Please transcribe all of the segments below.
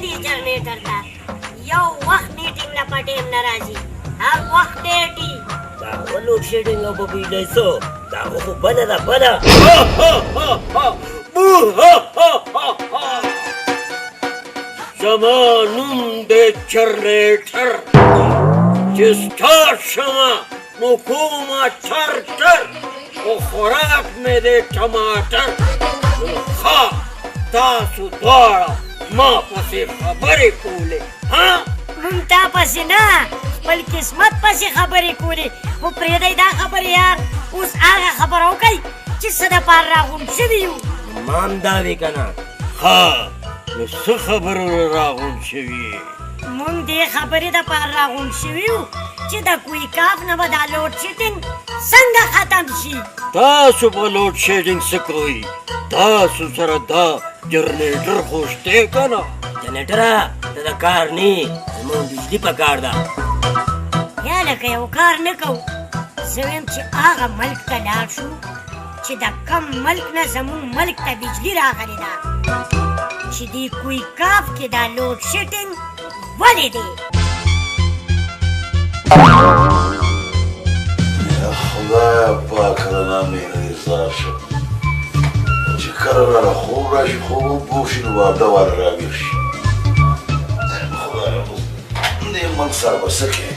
دی جنریټر ته یو وخت میټینګ له پټیم نه راځي هر وخت ډیټي دا خو لوډ شیډینګ او په بجلی څه دا خو بده ده بده زما نوم دی جنریټر چې سټارټ شمه نو کومه ټر ټر خو خوراک مې دی ټماټر ښه تاسو دواړه ما پسې خبرې کولې ها مونږ تا پسې نه خپل قسمت پسې خبرې کولې خو پرېږدئ دا خبرې یار اوس هغه خبره وکئ چې څه دپاره راغونډ شوي یو ما هم دا وې که نه ښه نو څه خبرو راغونډ شوي مونږ دې خبرې دپاره راغونډ شوي یو چې د کویکاف نه به دا لوډ شیډینګ څنګه ختم شي تاسو په لوډ شیډینګ څه کوئ تاسو سره دا جنریټر خو شته که نه جنریټره ته د کار نه زموږ بجلي په کار ده یا لکه یو کار نه کوو زه ویم چې هغه ملک ته لاړ شو چې د کم ملک نه زموږ ملک ته بجلي راغلې ده چې دې کویکاف کې دا لوډ شیډینګ ولې دی خدایا پاکه د نامې نه دې ځار شم چې کله راله خوب راشي خوب هم پوه شي نو واده والا راویښ شي خدایا دې ملک سره به څه کوې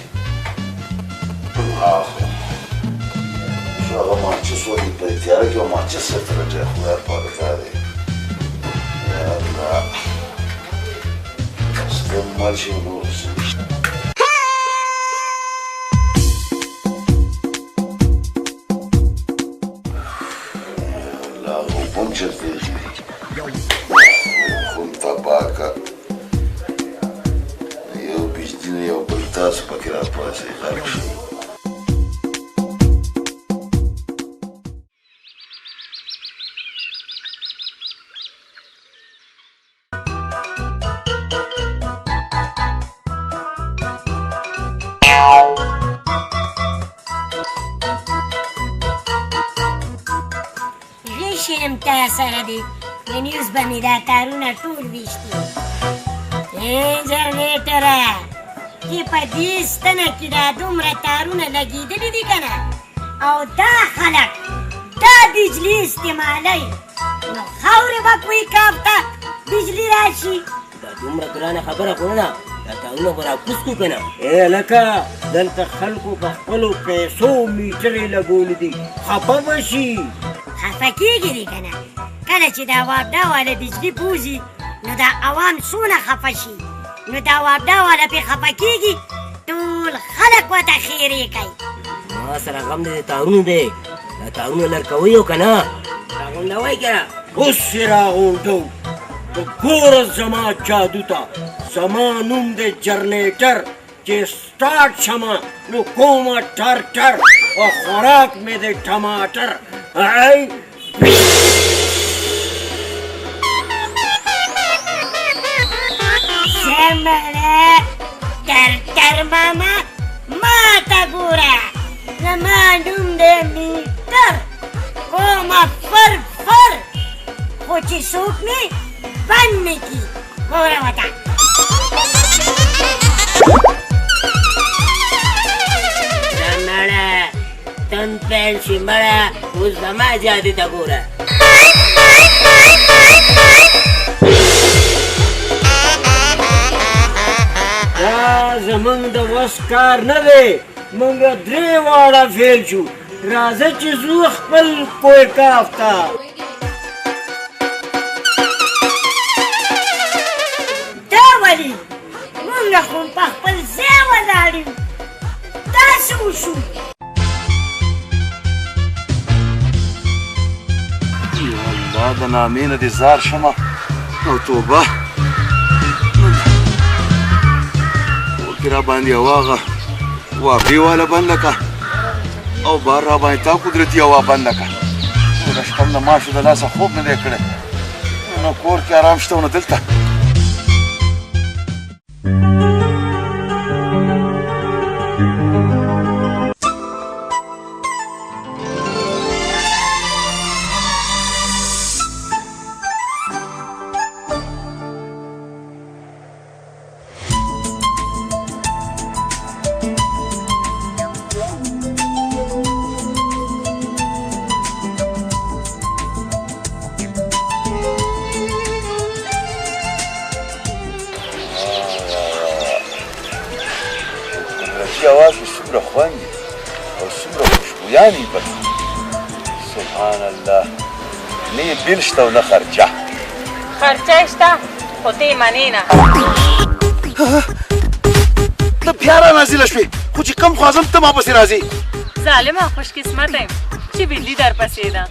هغه ماچس وایي په تیاره کې به ماچس درته لټوي خدای پاکه دا دی یا الله ستې مال شي نور څه نشته چرته ایښي دي خون تباکه یو بجلي نه یو بل تاسو پکې راپاسئ غرق شئ شم تا سره دی د نیوز باندې دا تارونه ټول ویشتي جنریټره چې په دې ستنه کې دا دومره تارونه لګېدلي دي که نه او دا خلک دا بجلي استعمالوي نو خاورې به کویکاف ته بجلي راشي دا دومره ګرانه خبره خو نه ده دا تارونه به راکوز کړو که نه لکه دلته خلکو په خپلو پیسو میټرې لګولي دي خفه به شي خفه کېږي دي که نه کله چې دا واپډا والا بجلي بوځي نو دا عوام څونه خفه شي نو دا واپډا والا پرې خفه کېږي ټول خلک ورته خیرې کوي ما سره غم دی د تارونو دی دا تارونه لرکوئ او که نه راغونډوئ که نه اوس یې راغونډو په ګوره زما جادو ته زما نوم دی جنریټر چې سټارټ شمه نو کومه ټر ټر او خوراک مې دی ټماټر ای زمړه تر ماما ما ته ګوره زما نوم دی میټر کومه فر فر خو چې څوک مې بند نه کي ګوره ورته زمړه تن پیل شي مړه اوس زما جادو ته ګوره دا زمونږ د وس کار نه دی مونږ درې واړه فیل شو راځه چې ځو خپل کویکاف ته دا ولې مونږ خو په خپل ځای ولاړ یو داسې وشو الله د نامې نه دې ځار شمه او توبه کور کې را باندې یوه هغه واپې واله بنده که او بار را باندې تا قدرتي هوا بنده که خو د شپږ د ماشو د لاسه خوب نه دی کړی نو کور کې ارام شته او نه دلته چې اواز یې څومره خوند وي او څومره خوشبویان وي پکې سبحان الله نه یې بیل شته او نه خرچه خرچه شته خو ته یې منې نه ته بیا رانازله شوې خو چې کم خوازم ته ما پسې راځې ظالمه خوشقسمته یم چې بجلي در پسې ده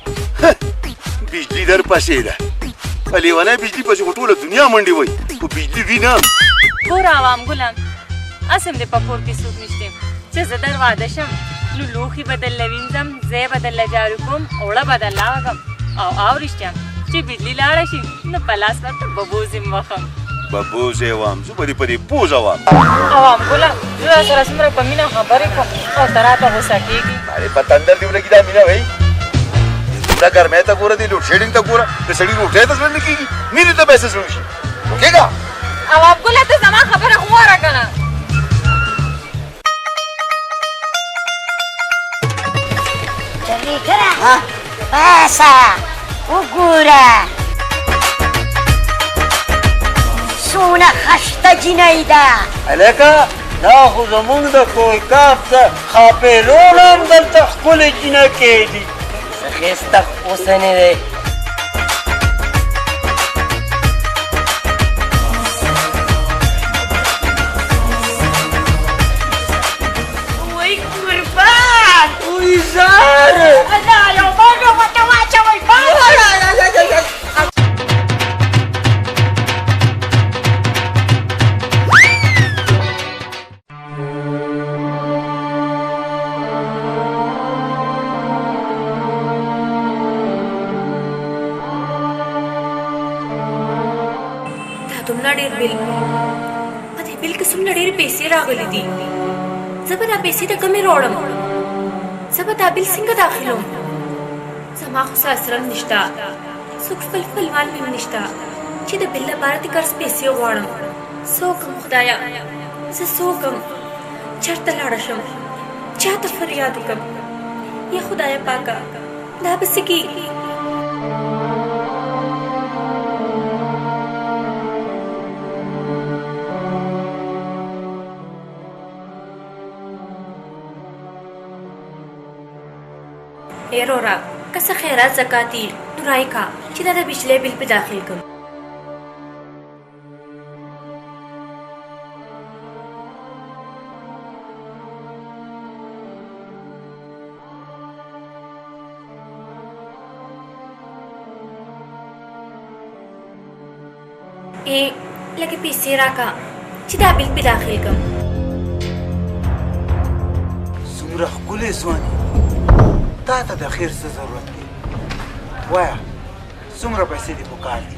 بجلي در پسې ده په لیونی بجلي پسې خو ټوله دنیا منډې وایي خو بجلي وي نه ګوره عوام ګلم اسم دې په کور کې څوک نشته چې زه در واده شم نو لوښي به درله وینځم ځای به درله جارو کوم اوړه به درله وږم او رښتیا چې بجلي لاړه شي نو په لاس به ته ببوز یې وخم ببوز یې وم زه به دې په دې پوزه وم عوام ګله زه راسره څومره په مینه خبرې کوم او ته راته غوسه کېږي ارې په تندر دې ولګي دا مینه وایي دومره ګرمۍ ته ګوره دې لوډ شیډینګ ته ګوره د سړي روټۍ ته زړه نه کېږي مینې ته به یې څه زړه شي وکېږه عوام ګله ته زما خبره خو واره که نه جلیګره پاسه وګوره څونه خشته جینۍ ده هلکه دا خو زمونږ د کوهکاف څه خاپیرون هم دلته ښکلې جینکې دي څه ښایسته اوسنې دی وای قربان وی زاره دا یو بل ورته واچوئ دومره ډېر بیل په دې بیل کې څومره ډېرې پیسې راغلي دي زه به دا پیسې د کومې راوړم زه به دا بیل څنګه داخلوم زما خو څه اسرار نشته څوک خپلوان مې هم نشته چې د بیل لپاره د قرض پیسې وغواړم څوک هم خدایه زه څوک هم چېرته لاړه شم چا ته فریاد وکړم یا خدایه پاکه دا به څه کېږي ای رورا که څه خیرات زکات دي نو رایکا چې دا د بجلی بیل په داخل کړم ای لږې پیسې راکا چې دا بیل په داخل کړم څومره ښکلې ځواني تا ته د خیر څه ضرورت دی وایه څومره پیسې دې په کار دي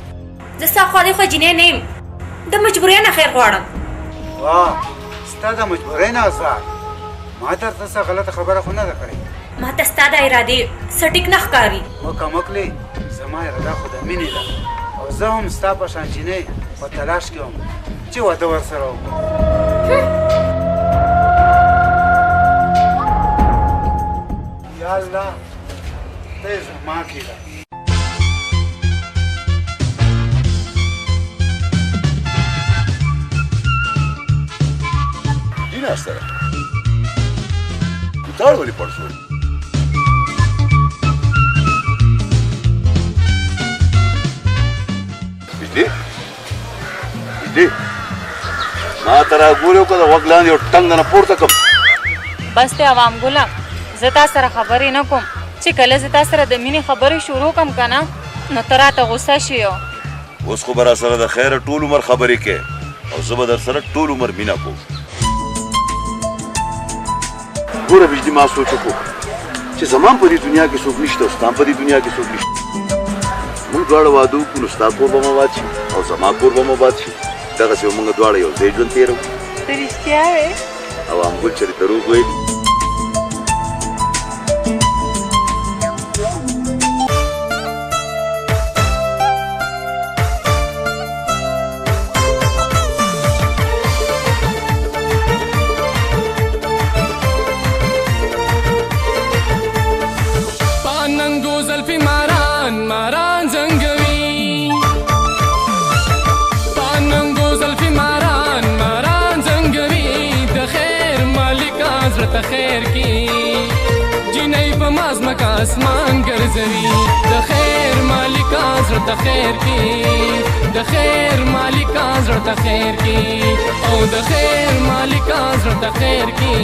زه ستا خوا خو جینۍ نه یم د مجبورۍ نه خیر غواړم واه ستا د مجبورۍ نه آزاد ما درته څه غلطه خبره خو نه ده کړې ما ته ستا د ارادې څه ټیک نه ښکاري وکمکلې زما اراده خو د مینې ده او زه هم ستا په شان جینۍ په تلاش کې وم چې واده ورسره وکړم یا الله ته یې زما کېږه Dinastara. Utarvali portföy. Bidli? ما ترا ګورو که د غوږ لاندې یو ټنګ نه پورته کړم بس دی عوام ګله زه تا سره خبرې نه کوم چې کله زه تا سره د مینې خبرې شروع کړم که نه نو ته راته غوسه شي اوس خو به راسره د خیره ټول عمر خبرې کوې او زه به در سره ټول عمر مینه کوم ګوره بجلي ما سوچ وکړو چې زما په دې دنیا کې څوک نشته او ستا په دې دنیا کې څوک نشته موږ دواړه واده وکړو نو ستا کور به مو آباد شي او زما کور به مو آباد شي دغسې به موږ دواړه یو ځای ژوند تېروو ته رښتیا وې او امګل چېرې دروغ ویلي مالکا زړه ته خیر کې جنۍ په مازمکه اسمان ګرځوي د خیر مالکه زړه ته خیر کې د خیر مالکه زړه ته خیر کې او د خیر مالکه زړه ته خیر کې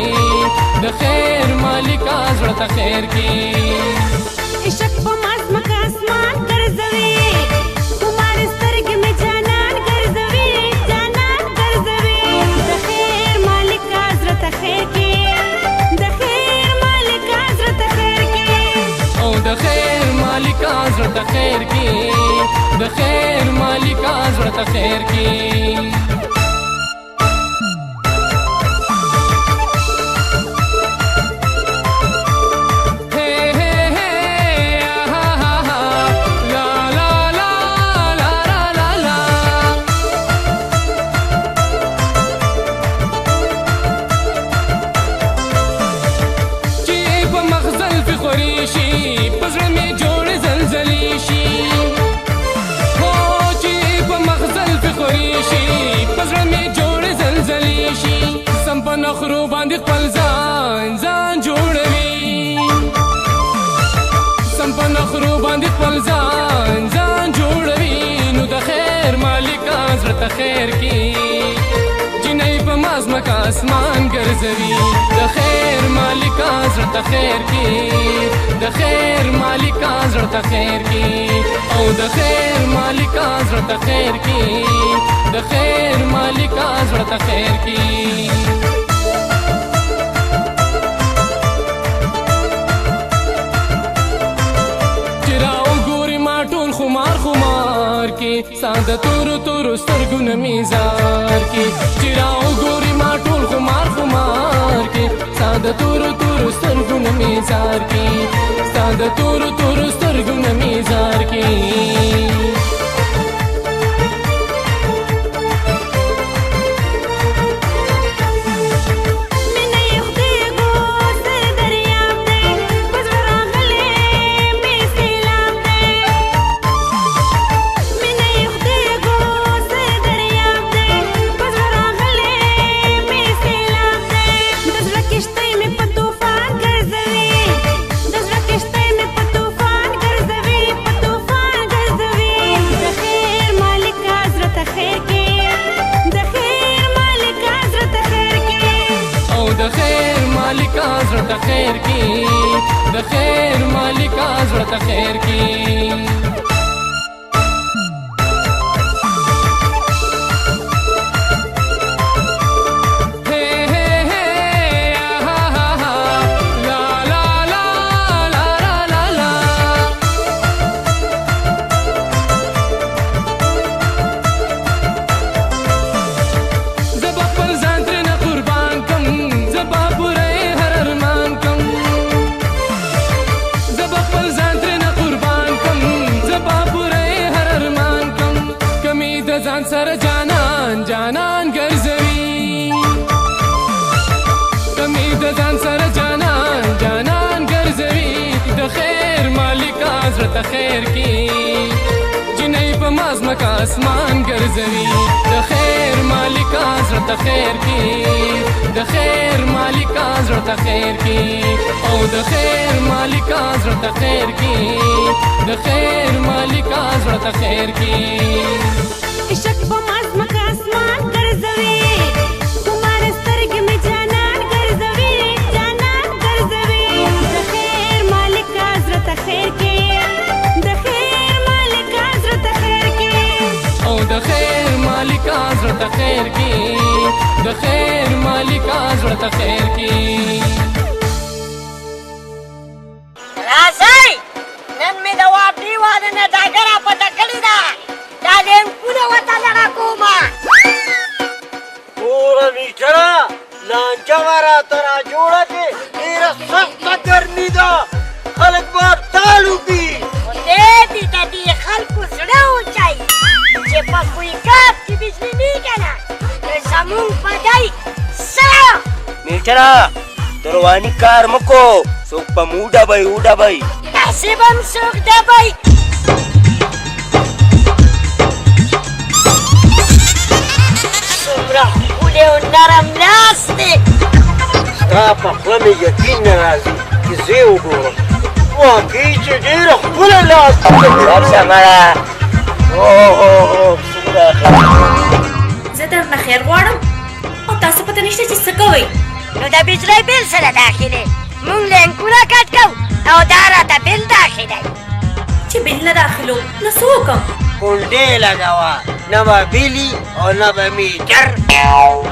د خیر مالکه زړه ته خیر کې عشق په مازمکه اسمان ګرځوي تمہارے سترګې مې جانان ګرځوي جانان ګرځوي د خیر مالکه زړه ته خیر کې د خیر مالکه زړه ته خیر کې او د خیر مالکه زړه ته خیر کې د خیر مالکه زړه ته خیر کې نخرو باندې خپل ځان جوړوي سم په نخرو باندې خپل ځان جوړوي نو د خیر مالکه زړه ته خیر کې جنۍ په مازمکه اسمان ګرځوي د خیر مالکه زړه ته خیر کې د خیر مالکه زړه ته خیر کې او د خیر مالکه زړه ته خیر کې د خیر مالکه زړه ته خیر کې خمار کې ساده تورو سترګو نه میزار کې چې راوګوري ما ټول خمار کې ساده تورو سترګو نه میزار کې ساده تورو سترګو نه میزار کې زړه ته خیر کې د خیر مالکه زړه ته خیر کې ځان سره جانان ګرځوي کمی د ځان سره جانان ګرځوي د خیر مالکه زړه ته خیر کې جنۍ په مازمکه اسمان ګرځوي د خیر مالکه زړه ته خیر کې د خیر مالکه زړه ته خیر کې او د خیر مالکه زړه ته خیر کې د خیر مالکه زړه ته خیر کې عشق په مازمکه اسمان ګرځوي تمہارے سترګې مې جانان ګرځوي جانان ګرځوي د خیر مالکه زړه ته خیر کې د خیر مالکه زړه ته خیر کې او د خیر مالکه زړه ته خیر کې د خیر مالکه زړه ته خیر کې راځئ نن مې د واپډي واده نه ډاګره پټه کړې ده دا لینکونه ورته لړه کومه پوره میټره لانجه به راته راجوړه کړې ډېره سخته ګرمي ده خلک به هړتال وکړي خدای دې د دې خلکو زړه وچایي چې په کویګاب کې بجلي نه وي که نه نو زمونږ په دی څه میټره درواني کار مه کو څوک به مو وډبئ داسې به م څوک ډبئ څومره ښکلی او نرم لاس دی ستا په خوله مې یقین نه راځي چې زه یې وګورم واقعي چې ډېره ښکلې لاس ورشه مړه څومره زه درنه خیر غواړم او تاسو پته نشته چې څه کوئ. نو د بجلی بیل سره داخلي مونږ لینکونه کټ کوو او دا راته بیل داخلوي. چې بیل نه داخلو نو څه وکړم؟ کونډې لګوه نه به بیلي او نه به میټر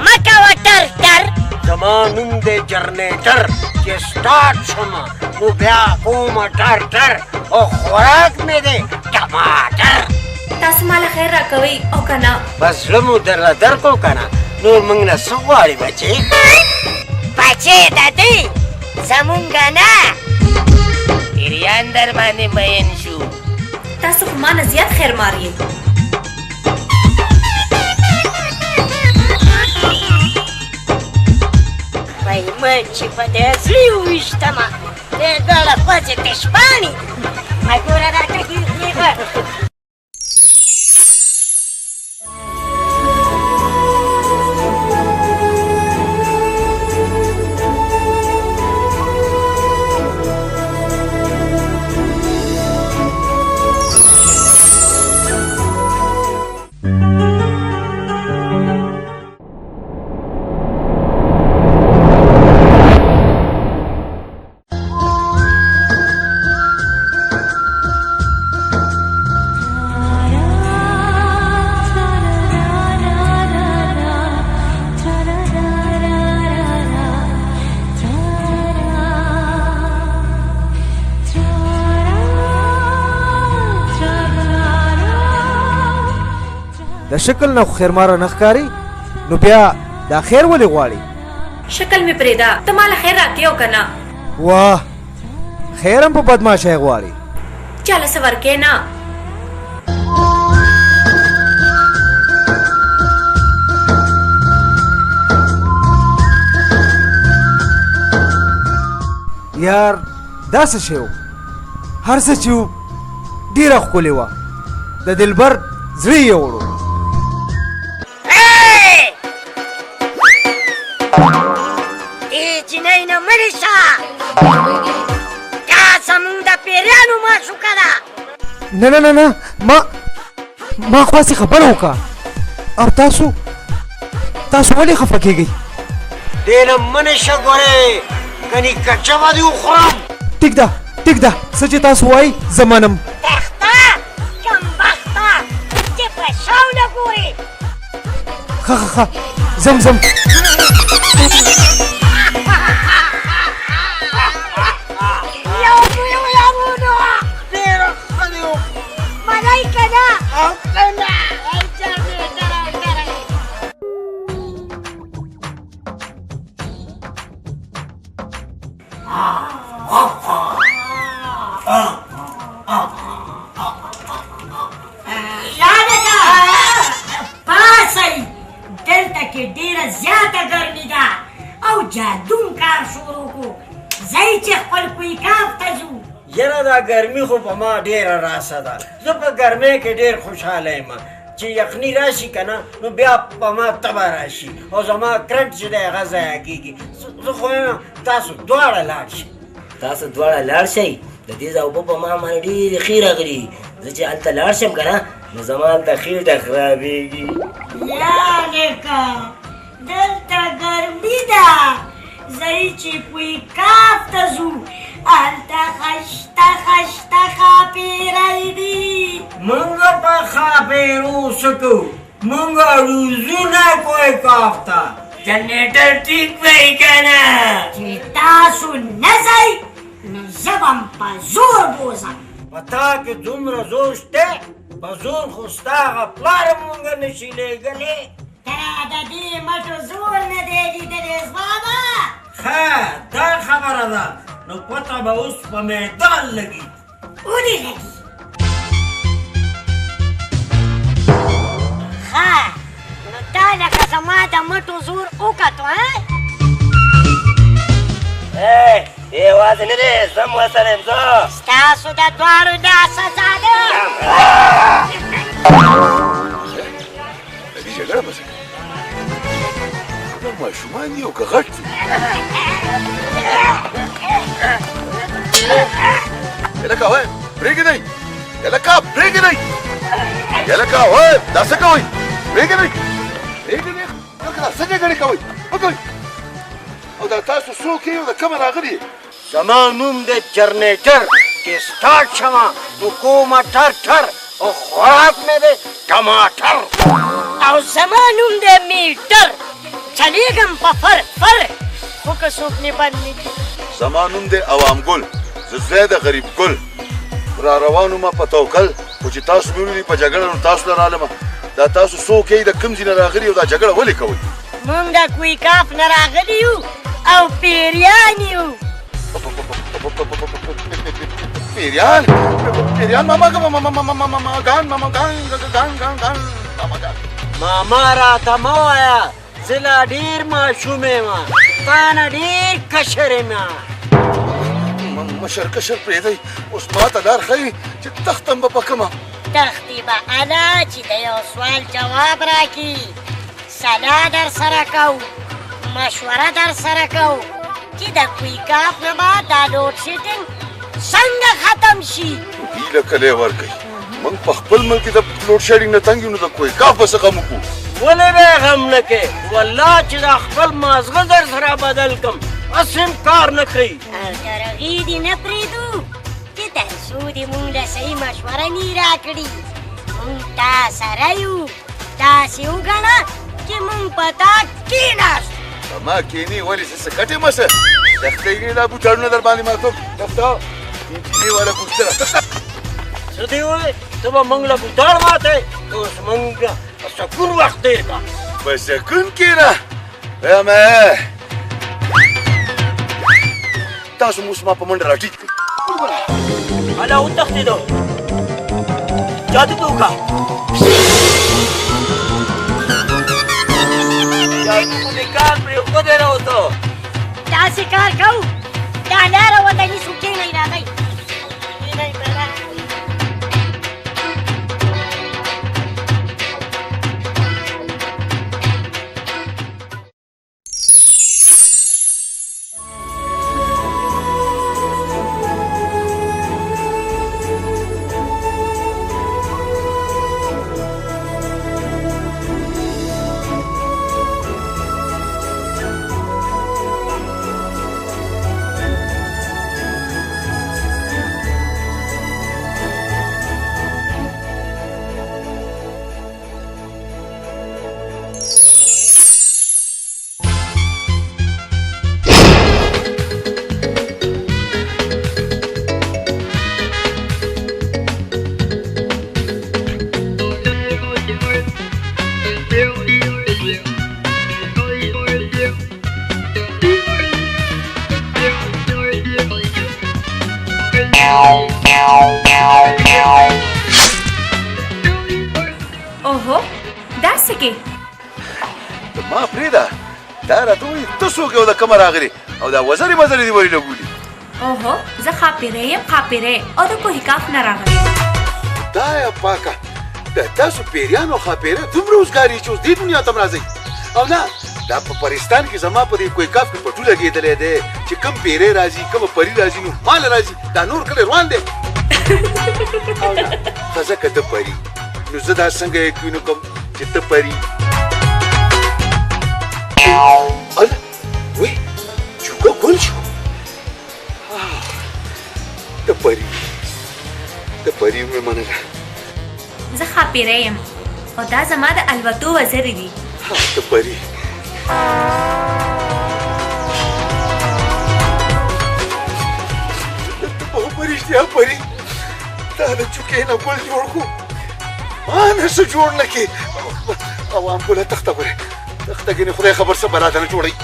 مه کوه ټر ټر زما نوم دی جرنیټر چې سټارټ شم نو بیا کومه ټر ټر او خوراک مې دی ټماټر. تاسو ماله خیر راکوئ او که نه بس زړه مو درله درکړو که نه نور موږ نه څه غواړې بچې بچې د دوی زمونږ نه پیریان در باندې مین شو. تاسو خو ما نه زیات خیر ماریئ. وای من چې په دې زړه وویشتمه دې دواړه ښځې تشپانې دي ما ګوره درته کېږدېږه د شکل نه خو خیرماره نه ښکاري نو بیا دا خیر ولې غواړي؟ شکل مې پرېږده ته ماله خیر راکې او که نه واه خیر هم په بدماشۍ غواړي. چاله څه ورکې نه. یار دا څه شی و؟ هر څه چې و ډېره ښکلې وه د دلبر زړه یې وړو. دې جینۍ نه مړې شه دا زمونږ د پیریانو معشوقه ده. نه نه نه نه ما خواستې خبره وکړه او تاسو ولې خفه کېږئ؟ دې نه منې شه ګورې کني کچه به دې وخورم. ټیک ده څه چې تاسو وایي زه منم. تخته کمبخته چې په شاونه ګورې ښه زم یو یارونو ډېره ښه دې منئ که نه او که نه یاده ده پاسئ دلته کې ډېره زیاته ګرمي ده او جادون کار شروع کړو ځئ چې خپل کویکاف ته ځو. یاره دا ګرمي خو په ما ډېره راسه ده. زه په ګرمۍ کې ډېر خوشحاله یم چې یخني راشي که نه نو بیا په ما تبه راشي او زما کرنټ چې دی هغه ضایع کېږي. زه خو یم تاسو دواړه لاړ شئ. تاسو دواړه لاړ شئ د دې ځای اوبه په ما باندې ډېرې ښې راغلي. زه چې هلته لاړ شم که نه نو زما هلته خېټه خرابېږي. یعنې که دلته ګرمي ده ځئ چې کویکاف ته ځو هلته خشته ښاپېری دي. مونږ په ښاپېرو څه کوو مونږ روزونه کویکاف ته جنریټر ټیک وایي که نه چې تاسو نه ځئ نو زه به م په زور بوځم. په تا کې دومره زور شته په زور خو ستا هغه پلار مونږ نشي لېږلی. تا د دې مټو زور نه دی لیدلی ځوانه. ښه دا خبره ده نو پته به اوس په میدان لګي. ولې لګي؟ ښه نو تا لکه زما د مټو زور وکتو دې یوازې نه دی زه هم ورسره یم زه ستاسو د دواړو دا سزا ده. ماشومان دي او که غټ دي هلکه وای پرېږدئ هلکه پرېږدئ هلکه وای دا څه کوئ پرېږدئ پرېږدئ هلکه دا څه جګړې کوئ مه کوئ او دا تاسو څوک یې او د کومه راغلي زما نوم دی جرنیټر چې سټارټ شمه نو کومه ټر ټر او خوراک مې دی ټماټر او زما نوم دی میټر چلیږم په فر فر خو که څوک مې بند نه کړي زما نوم دی عوام ګل زه زوی د غریب ګل را روانو ما په توکل خو چې تاسو مې ولیدئ په جګړه نو تاسو له رالمه دا تاسو څوک یئ د کوم ځای نه راغلي او دا جګړه ولې کوئ مونږ د کویکاف نه راغلي یو او پیریان یو پیریان پیریان ماما ګان ماما راته مه وایه زه لا ډېر ماشوم یم تا نه ډېر کشر یم مشر کشر پرېږدئ اوس ما ته لار ښیي چې تختم به په کومه تختې به انا چې د یو سوال جواب راکړي سلا در سره کوو مشوره در سره کوو چې د کویکاف نه به دا لوډ سیټینګ څنګه ختم شي هیله کلی ورکوي موږ په خپل ملک کې د لوډ شیډینګ نه تنګ یو نو د کویکاف به څه غم وکړو ولې به یې غم نه کوې والله چې دا خپل مازغه در سره بدل کړم اسم کار نه کوي او تر هغې دې نه پرېږدو چې تر څو دې مونږ له صحیح مشوره نه راکړي مونږ تا سره یو داسې وګڼه چې مونږ په تا کېناست په ما کښېنې ولې څه څه کټې مه شه تختې دا بوټاړونه در باندې ماتوم تخته انجینې والا بوټونه څه دې وویل ته به موږ له بوټاړ ماتې اوس موږ په سکون وخت تېر کړه په سکون کښېنه وایم تاسو مو اوس ما په منډه راټیټ کړئ هله وتښتېدو جادو دې وکړه جادو خو دې کار پرېښودی راوته داسې کار کوو دا لاره ورته نیسو کښېنئ راغئ کښېنئ بلا اوهو دا څه کې ما پرېږده دا راته وایي ته څوک یې او د کومه راغلې او دا وزرې مزرې دې ولې لګولي اوهو زه ښاپیرۍ یم ښاپیرۍ او د کوهکاف نه راغلې خدایه پاکه د تاسو پیریان او ښاپیرۍ دومره اوزګاري چې اوس دې دنیا ته م راځئ او نه دا په پرستان کې زما په دې کوهکاف کې پټو لګېدلی دی چې کوم پیری راځي کومه پري راځي نو ماله راځي دا نور کلی روان دی او نه ښځه که ته پري نو زه دا څنګه یقین وکړم چې ته پري الله وی جوګه ګل شو ته پري مې منله زه ښاپیرۍ یم او دا زما د الوتو وزرې دي ته پري ته په رښتیا پري دا د چوکۍ نه ګل جوړ کړو ما نه څه جوړ نه کړي عوام ګله تخته ګورې تخته ګنې خدای خبر څه براته نه جوړوي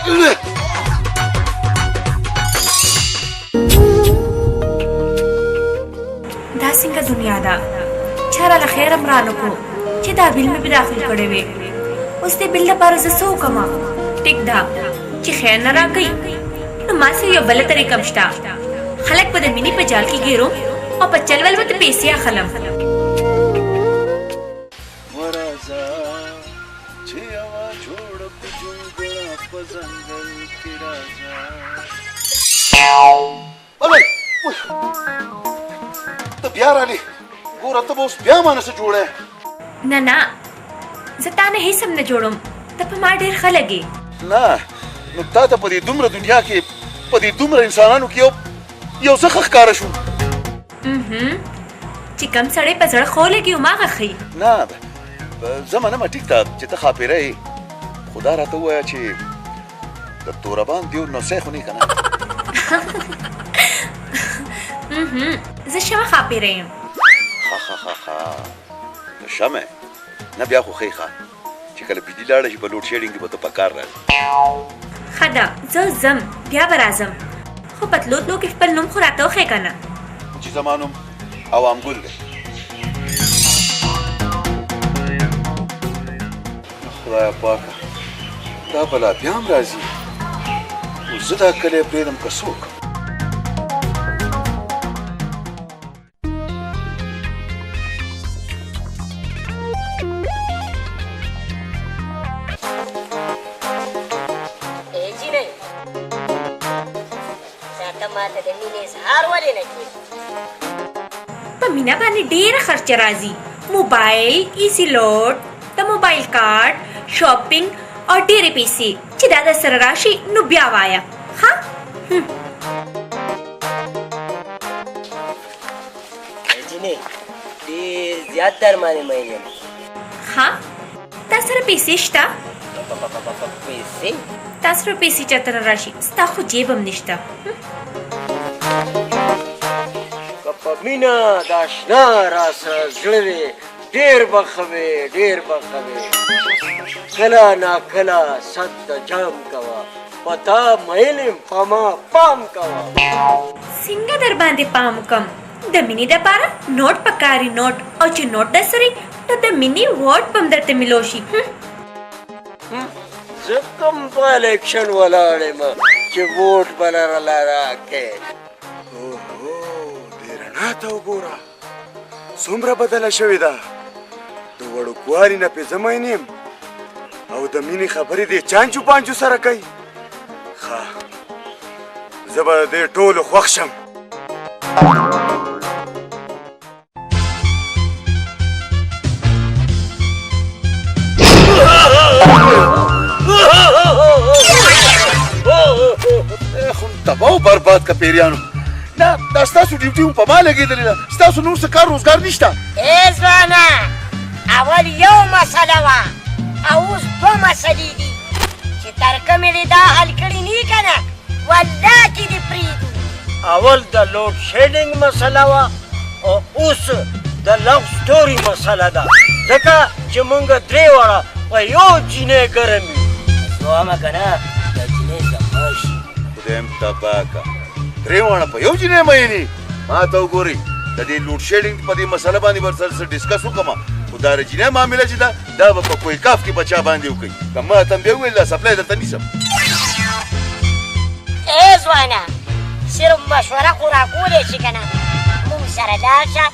دا څنګه دنیا ده چا راله خیر هم رانه کړو چې دا بیل مې پې داخل کړی وې اوس دې بیل لپاره زه څه وکړمه ټیک ده چې خیر نه راکوي نو ما سره یو بله طریقه هم شته خلک به د مینې په جال کې ګیروم او په چل ول به ته پیسې اخلم ورځه چې یوا جوړ په جونګړه په ځنګل کې راځه بلای ته بیا رالې ګوره ته به اوس بیا مانه څه جوړه نه نه زه تا نه هیڅ هم نه جوړم ته په ما ډېر ښه لګې نه نو تا ته په دې دومره دنیا کې په دې دومره انسانانو کې یو څه ښه ښکاره شو چې کم سړی په زړه خو لګي هماغه ښي نه زه منمه ټیک ده چې ته ښاپېره یې خو دا راته ووایه چې د توربان دیو نوسی خو نه که نه زه شمه ښاپېره یم ښه ته شمه نه بیا خو ښې ښه چې کله بجلي لاړه شي په لوډ شیډینګ کې به ته په کار راځې ښه ده زه ځم بیا به راځم خو پتلو تلو کې خپل نوم خو راته وښیې که نه چې زما نوم عوام ګل دی خدایه پاکه دا بلا بیا هم راځي اوس زه دا کلی پرېږدم که څوک په مینه باندې ډېره خرچه راځي موبایل ایزي لوډ د موبایل کارت شاپینګ او ډېرې پیسې چې دا در سره راشي نو بیا وایه ها جینې ډېر زیات در باندې مین یم ها تا سره پیسې شته پیسې تا سره پیسې چېرته نه راشي ستا خو جیب هم نشته که په مینه د اشنا راسره زړه وې ډېر به ښه وې ډېر به ښه وې کله ناکله صد د جام کوه په تا مین یم په ما پام کوه څنګه در باندې پام وکم د مینې دپاره نوټ پکاري نوټ او چې نوټ درسره وي نو د مینې ووټ به هم درته میلو شي زه کوم په الیکشن ولاړ یم چې ووټ به لرله راکې دې رڼا ته وګوره څومره بدله شوې ده د وړوکوالي نه پې زه مین یم او د مینې خبرې دې چانچو پانچو سره کوي ښه زه به د دې ټولو خوښ شم خو تباه و برباد که پیریانو نه دا ستاسو ډیوټي هم په ما لګېدلې ده ستاسو نور څه کار روزګار نشته ای ځوانه اول یو مسله وه او اوس دوه مسلې دي چې تر کومې دې دا حل کړي نه که نه والله چې دې پرېږدو اول د لوډ شیډینګ مسله وه او اوس د لو سټوري مسله ده ځکه چې مونږ درې واړه په یو جینۍ ګرم یو زوامه که نه دا جینۍ زما شي خدای م تباه که درې واړه په یو جینۍ مینې ما ته وګورئ د دې لوډ شیډینګ په دې مسله باندې ورسره څه ډسکس وکړم خو دا د جینۍ معامله چې ده دا به په کوی کاف کې بچا باندې وکړي که ما ته هم بیا وویل دا سپلای درته نیسم ای ځوانه صرف مشوره خو راکولی شي که نه مونږ سره لاړ شه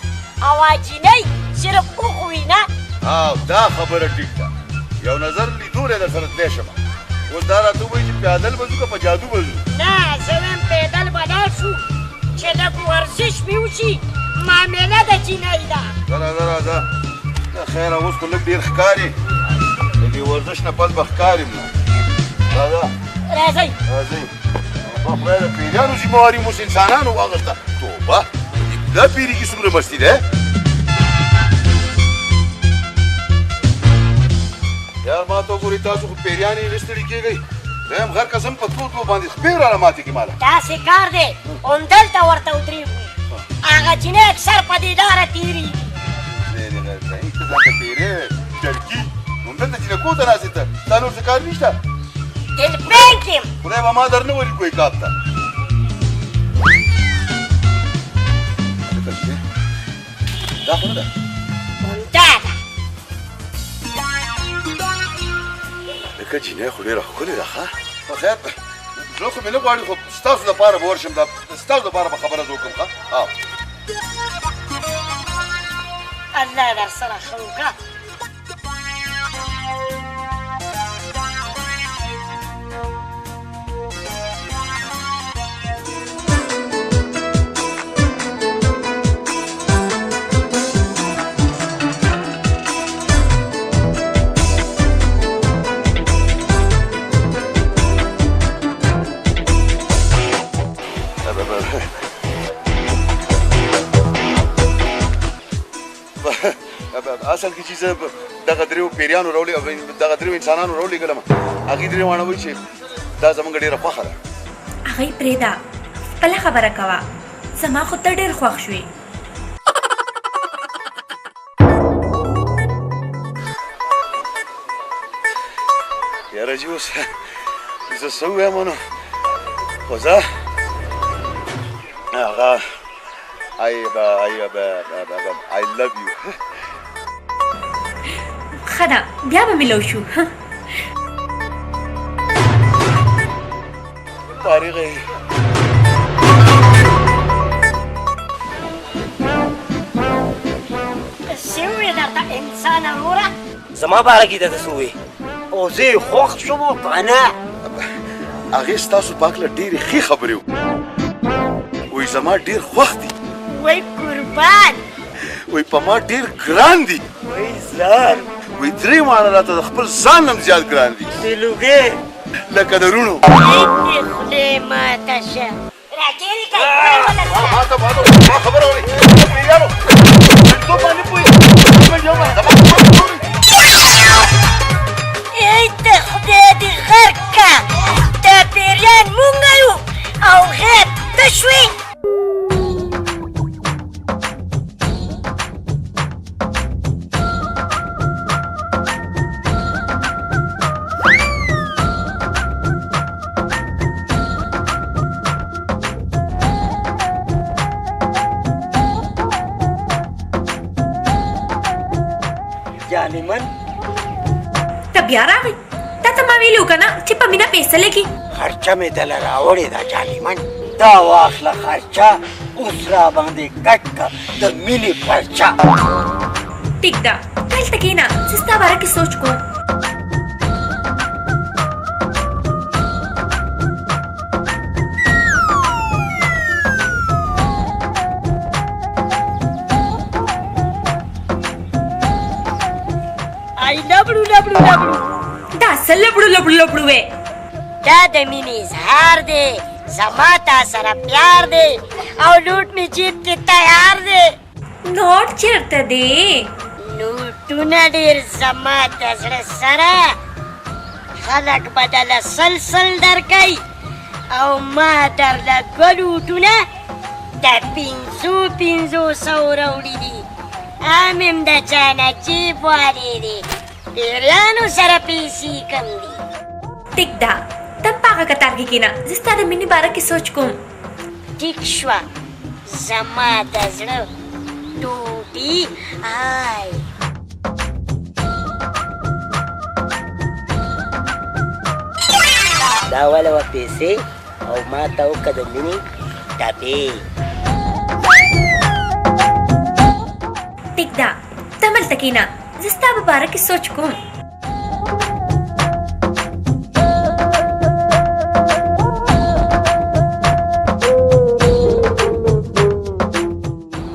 او جینۍ صرف وښوي نه او دا خبره ټیک ده یو نظر لیدولی در سره تلی شم اوس دا راته ووایي چې پیادل به ځو که په جادو به ځو نه زه وایم پیدل به لاړ شو چې لږ ورزش مې وشي معامله د جینۍ ده راځه خیره اوس خو لږ ډېر ښکاري د دې ورزش نه پس به ښکاریم نه راځئ په خدای د پیریانو ذمهواري مو اوس انسانانو واخیسته توبه دا پیري کې څومره مستي ده یار ما ته وګورئ تاسو خو پیریانې نه ستړي کېږئ دویم غر قسم په تلو تلو باندې خپې راله ماتې کړي ماله داسې کار دی همدلته ورته ودرېږو هغه جینۍ اکثر په دې لاره تېرېږي ته ځکه پیرې ټرکي همدلته جینکو ته ناستې ته ستا نور څه کار نشته دلپینک یم خدای به ما در نه ولي کوی کاپ ته دا خو نه ده همدا ده لکه جینۍ خو ډېره ښکلې ده ښه په خیر زړه خو مې نه غواړي خو ستاسو دپاره به ورشم ستاسو دپاره به خبره زه وکړم ښه الله در سره ښه وکړه اصل کې چې زه دغه دریو پیریانو راولې دغه دریو انسانانو راولېږلم هغې درې واړه وایي چې دا زموږ ډېره خوښه ده هغه یې پرېږده خپله خبره کوه زما خو ته ډېر خوښ شوې یاره چې اوس زه څه ووایم نو خو زه هغه I love you. ښه ده بیا به ملو شو فارغې څه ووې درته انسانه وروره زما باره کې درته څه ووې او زه یې خوښ شوم او که نه هغې ستاسو په هکله ډېرې ښې خبرې وایي زما ډېر خوښ دي وای قربان وایي په ما ډېر ګران دي وایي ځان وایي درې واړه راته د خپل ځان نه هم زیات ګران دي د لوګې لکه د روڼو دې خولې ماته شه راګېرې کوي ما خبره اورې پیریانو تو باندې ای ته خدای دې غر که دا پیریان مونږ یو او غیب ته شوې جانمن ته بیا راغی تا ته ما ویلي وو که نه چې په مینه پیسه لګي خرچه مې دله راوړې ده جانمن دا واخله خرچه اوس را باندې کټ که د مینې پرچه ټیک ده دلته کښېنه زه ستا باره کې سوچ کوم ای لبړو لبړو لبړو دا څه لبړو لبړو لبړو وې دا د مینې اظهار دی زما تا سره پیار دی او لوټ مې جیب کې تیار دی نوټ چېرته دی لوټونه ډېر زما د زړه سره خلک به دله سلسل درکوي او ما درله دوه لوټونه د 500 راوړي دي ام هم د چا نه جیب والې دی پیریانو سره پیسې کم دي ټیک ده ته په هغه کتار کې کښېنه زه ستا د مینې باره کې سوچ کوم ټیک شوه زما د زړه ټوټې آی دا والا وه پیسې او ما ته وکړه د مینې ټپې ټیک ده ته هملته کښېنه زه ستا په باره کې سوچ کوم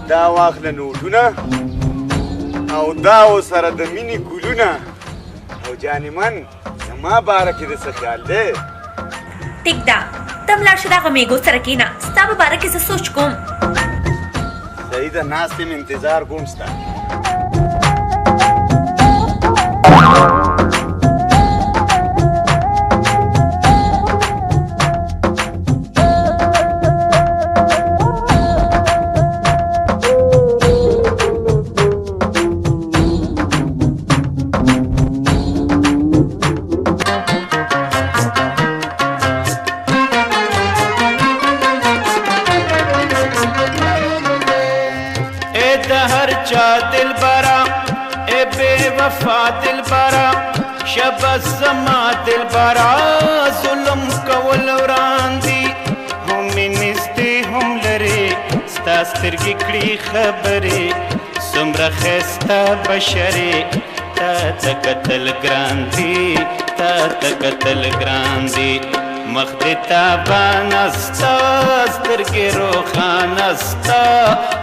دا واخله نوټونه او دا ورسره د مینې ګلونه او جانمن زما باره کې د څه خیال دی ټیک ده ته هم لاړ شه دغه میږو سره کښېنه ستا په باره کې زه سوچ کوم صحیح ده ناست یم انتظار کوم ستا شبس زما دل برا ظلم کول وران دي هم نږدې هم لرې ستا سترګې کړي خبرې څومره ښایسته بشرې تا ته کتل ګران دي تا ته کتل ګران دي مخ دې تابانه ستا سترګې روښانه ستا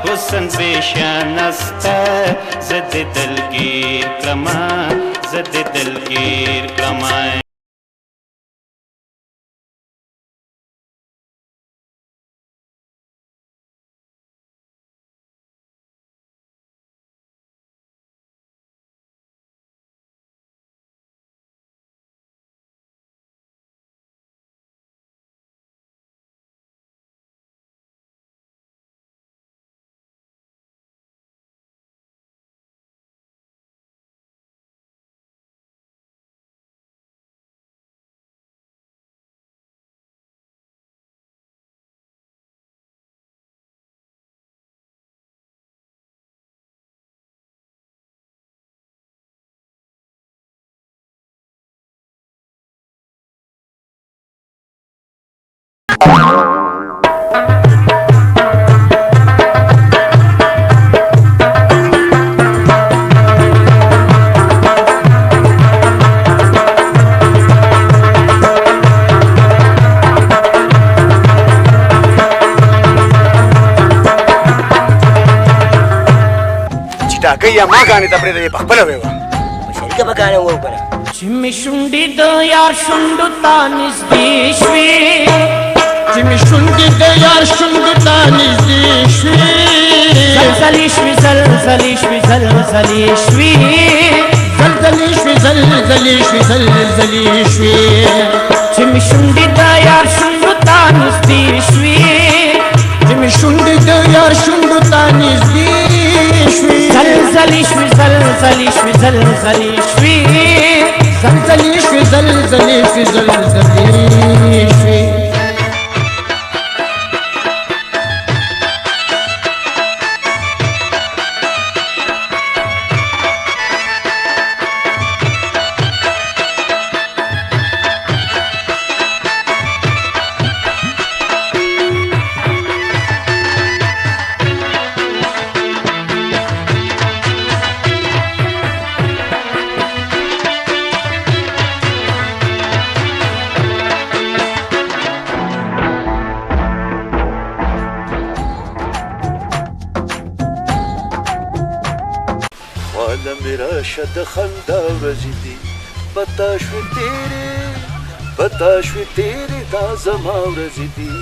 حسن بېشانه ستا زه دې دلګیر کړمه زه دې دلګیر کړمه یا کوي یا ما ګانې ته پرېږده په خپله ویې وه په شریکه به ګاڼه وو که نه چې مې شونډې د یار شونډو ته نږدې شوې چې مې شونډې د یار شونډو ته نږدې شوې زلزلې شوې زلزلې شوې زلزلې شوې زلزلې شوې زلزلې شوې زلزلې شوې چې مې شونډې د یار شونډو ته نږدې شوې چې مې شونډې د یار شونډو ته نږدې شوې زلزلې شوې زلزلې شوې زلزلې شوې زلزلې شوې زلزلې شوې زلزلې شوې والا میرا شد خندا ورځې دي پتا شوې تیرې دا زما ورځې دي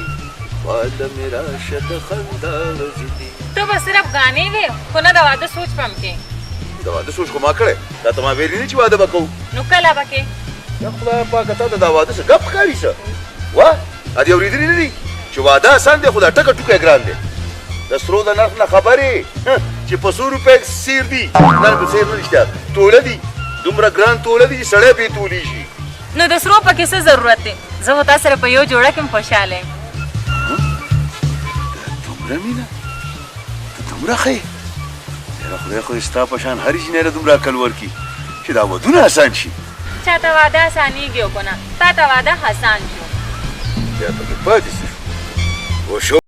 والا میرا شد خندا ورځې دي تو بس صرف गाने वे को ना दवा सोच पम के دا واده سوچ کو ما کړې دا ته ما ویلي نه چې واده به کوو نو کله بکې یا خدای پاکه تا ته دا واده څه ګپ ښکاري څه وا ا دې اورېدلي نه دي چې واده اسان دی خو دا ټکه ټوکه ګران دی د سرو د نرخ نه خبرې چې په 100 روپۍ سیر دي نه په سیر نه رښتیا توله دي دومره ګران توله دي چې سړی پرې تولی شي نو د سرو پکې څه ضرورت دی زه و تاسو سره په یو جوړه کې خوشاله یم دومره مینه ته دومره ښه یې یاره خدای خو ستا په شان هرې جینۍ له دومره عقل ورکړي چې دا ودونه اسان شي چاته واده اسانېږي او که نه تا ته واده حسان شو بیا پکې پاتې شو وشو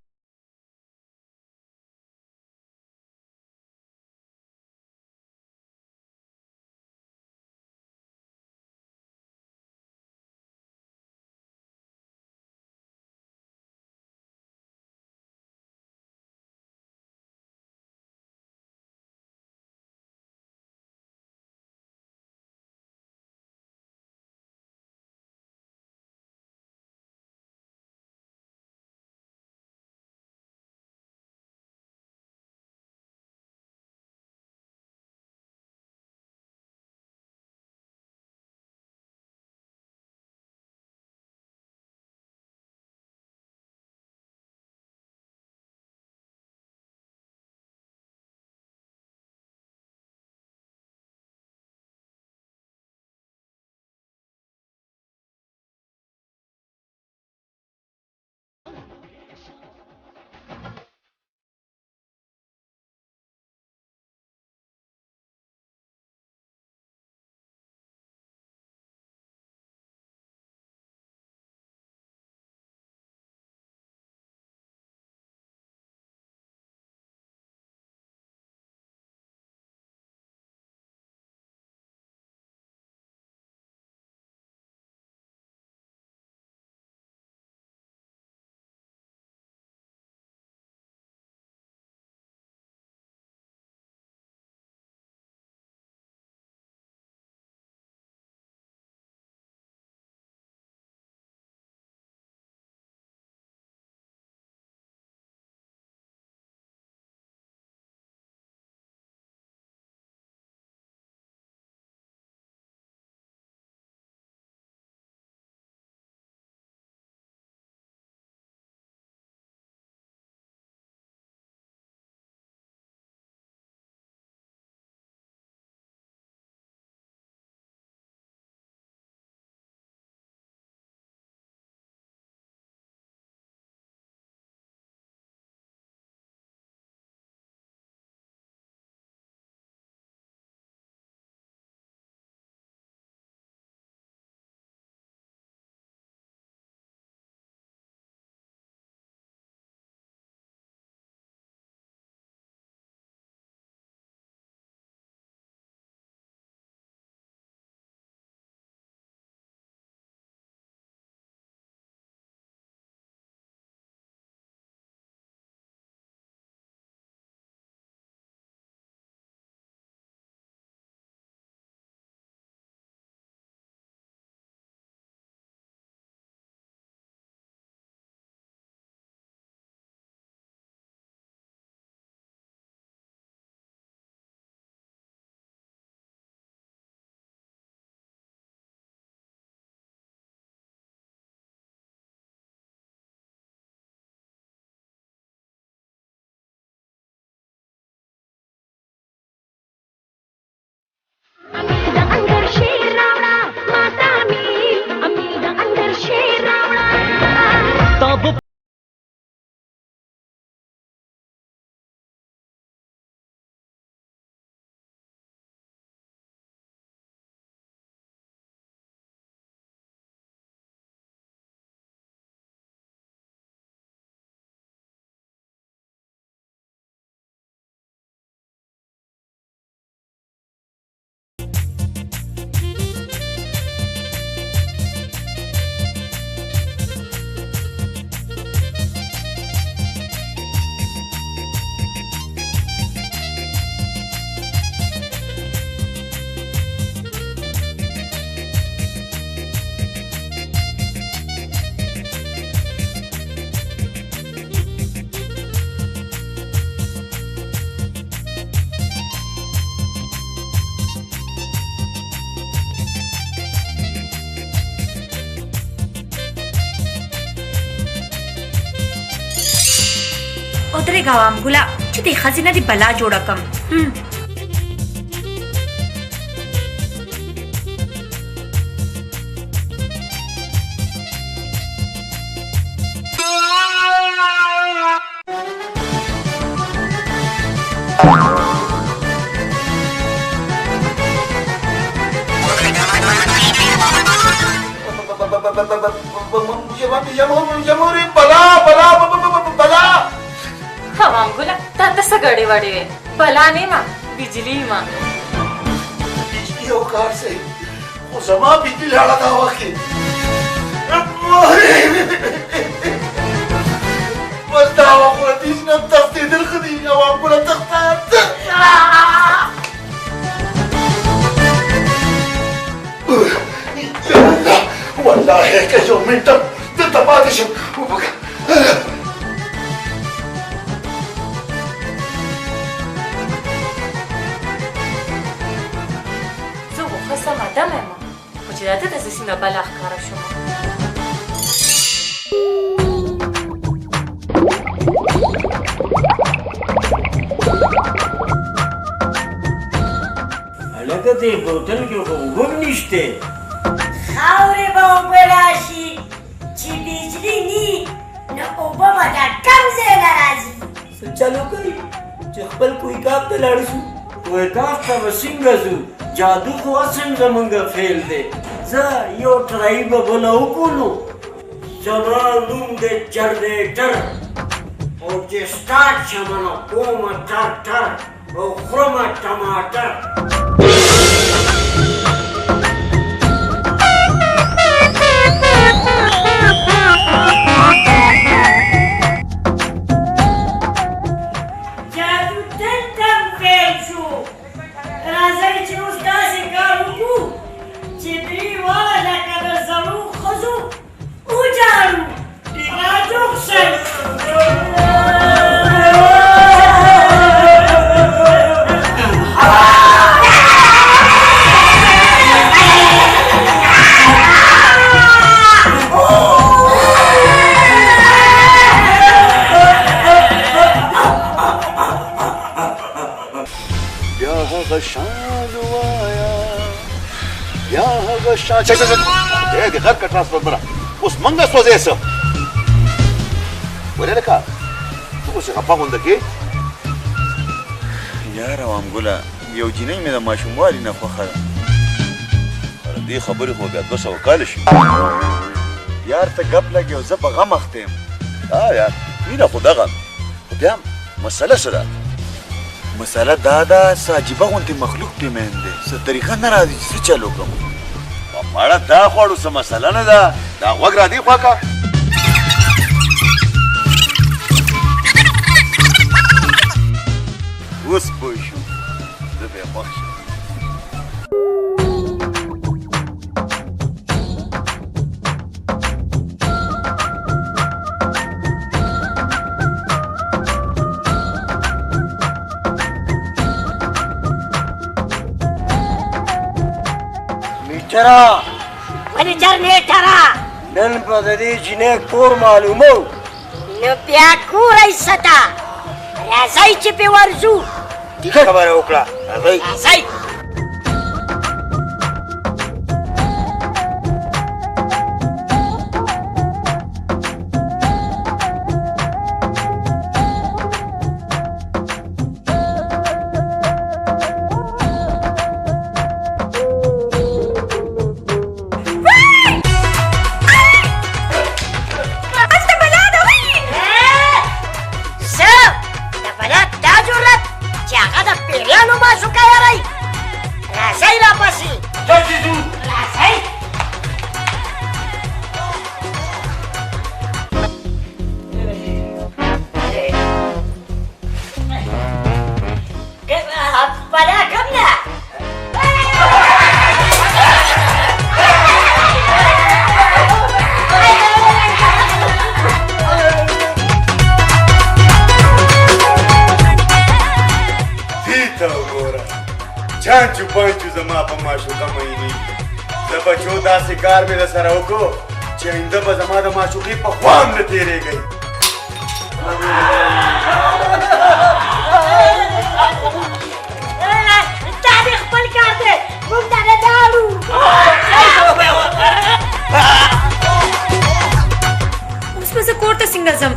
درېږه عوام ګله چې دې ښځې نه دې بلا جوړه کړم. عوام ګله تا ته څه ګډې وډې وې؟ بلا نه یم بجلي یم. بجلی یو کار صحیح خو زما بجلی لاړه دا وخت کې بس دا وخوره دېس نه تښتېدل ښه دي عوام ګله تښته والله که یو منټه دلته پاتې شم زه خو ښه سمه دمه یم خو چې دا ته داسې څنګه بلا ښکاره شومه. هلکه دې بوتل کې خو اوبه هم نشته. خاورې به اوبه راشي چې بجلي ني نو اوبه به دا کم ځای نه راځي. څه چلو کوي چې خپل کویکاب ته لاړ شو؟ کویکاب ته به څنګه ځو؟ جادو خو اصل زمونږ فیل دی. زه یو ټرای به بله وکړو. زما نوم دی جنریټر او چې سټارټ شمه نو کومه ټرټر او خورمه ټماټر. چک چک دې غر کا ترانسپورت بنا اوس منګه سوځې سم ولې لکه ته اوس غپا غونډه کې یار عوام ګله یو جینۍ مې د ماشوموالي نه خوښه ده. دې خبرې خو بیا 200 کاله شي. یار ته ګپ لګې او زه په غم اخته یم. یار مینه خو دغه خو بیا مسله څه ده؟ مسله دا ده څه عجیبه غوندې مخلوق پې مین دی. څه طریقه نه راځي چې څه چل وکړم. ماړه دا خوړو څه مسله نه ده. دا غوږ را دې خوا کا اوس پوه شو زه به یې خوښ شم. میټره ولې جنریټره نن به د دې جینۍ کور معلومو. نو بیا کوری څه ته راځئ چې پې ورځو. ښه خبره وکړه راځئ. راځئ چانچو پانچو زما په معشوقه مینې د بچو داسې کار مې درسره وکړو چې آینده به زما د معشوقې په خوا هم نه تېرېږئ. تا دې خپل کار دی موږ ته داړو اوس به زه کور ته څنګه ځم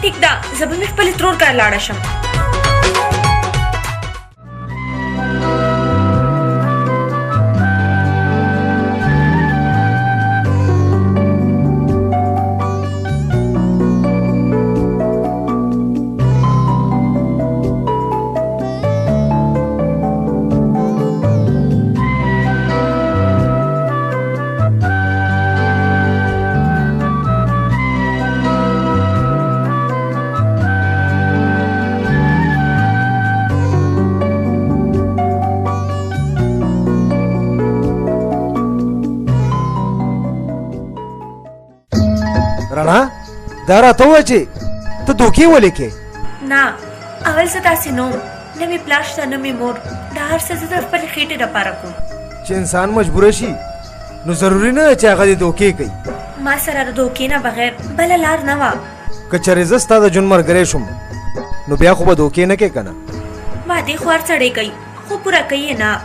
ټیک ده زه به مې خپلې ترور کره لاړه شم رڼا دا راته ووایه چې ته دوکې ولیکې نه اول زه داسې نه وم نه مې پلار شته نه مې مور دا هر څه زه د خپلې خېټې دپاره کوم چې انسان مجبوره شي نو ضروري نه ده چې هغه دې دوکې کوي ما سره د دوکې نه بغیر بله لار نه وه که چېرې زه ستا د ژوند ملګری شوم نو بیا خو به دوکې نه کوې که نه وعدې خو هر سړی کوي خو پوره کوي یې نه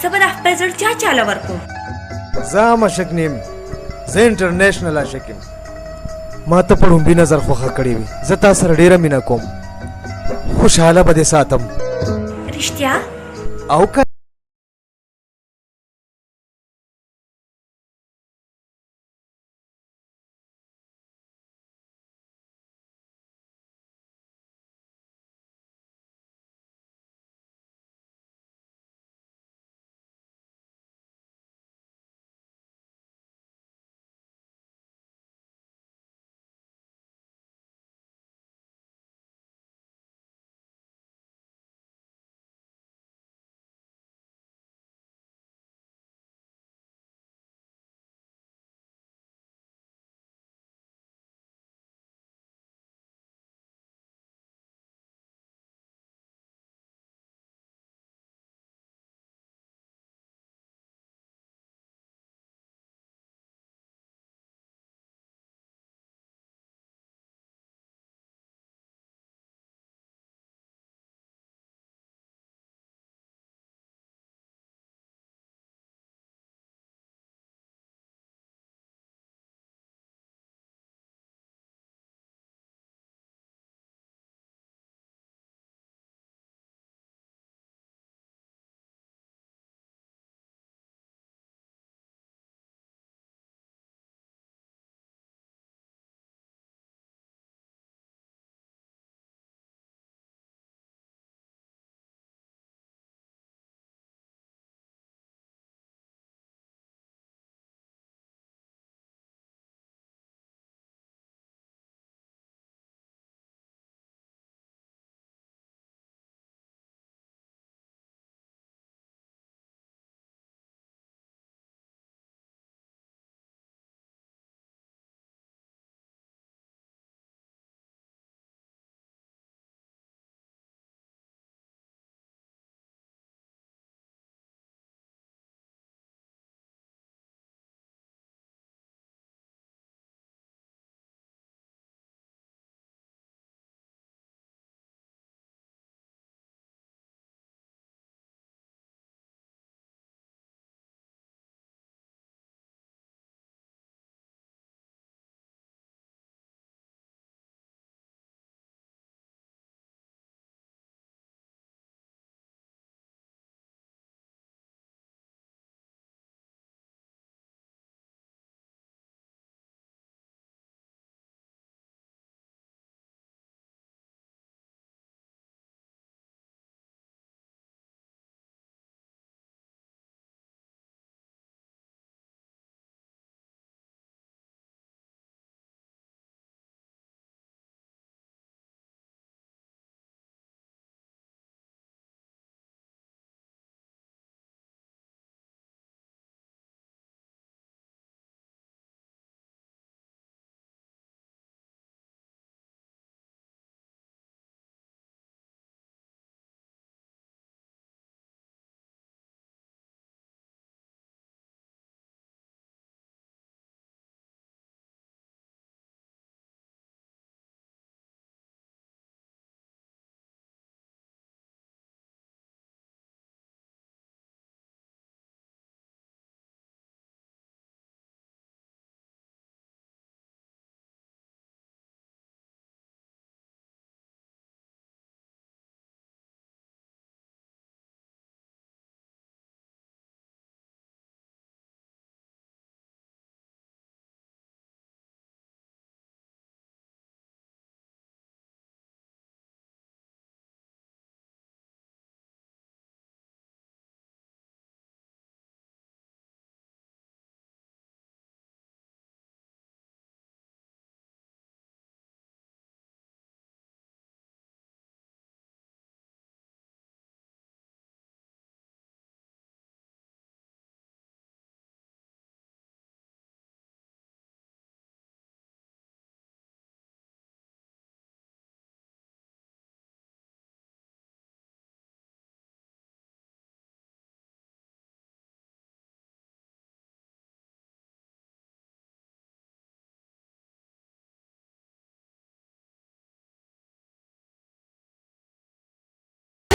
زه به دا خپل زړه چاله ورکوم زه هم عاشق نه یم زه انټرنیشنل عاشق یم ما ته په لومبي نظر خوښه کړې وي زه تا سره ډېره مینه کوم خوشحاله به دې ساتم رښتیا او که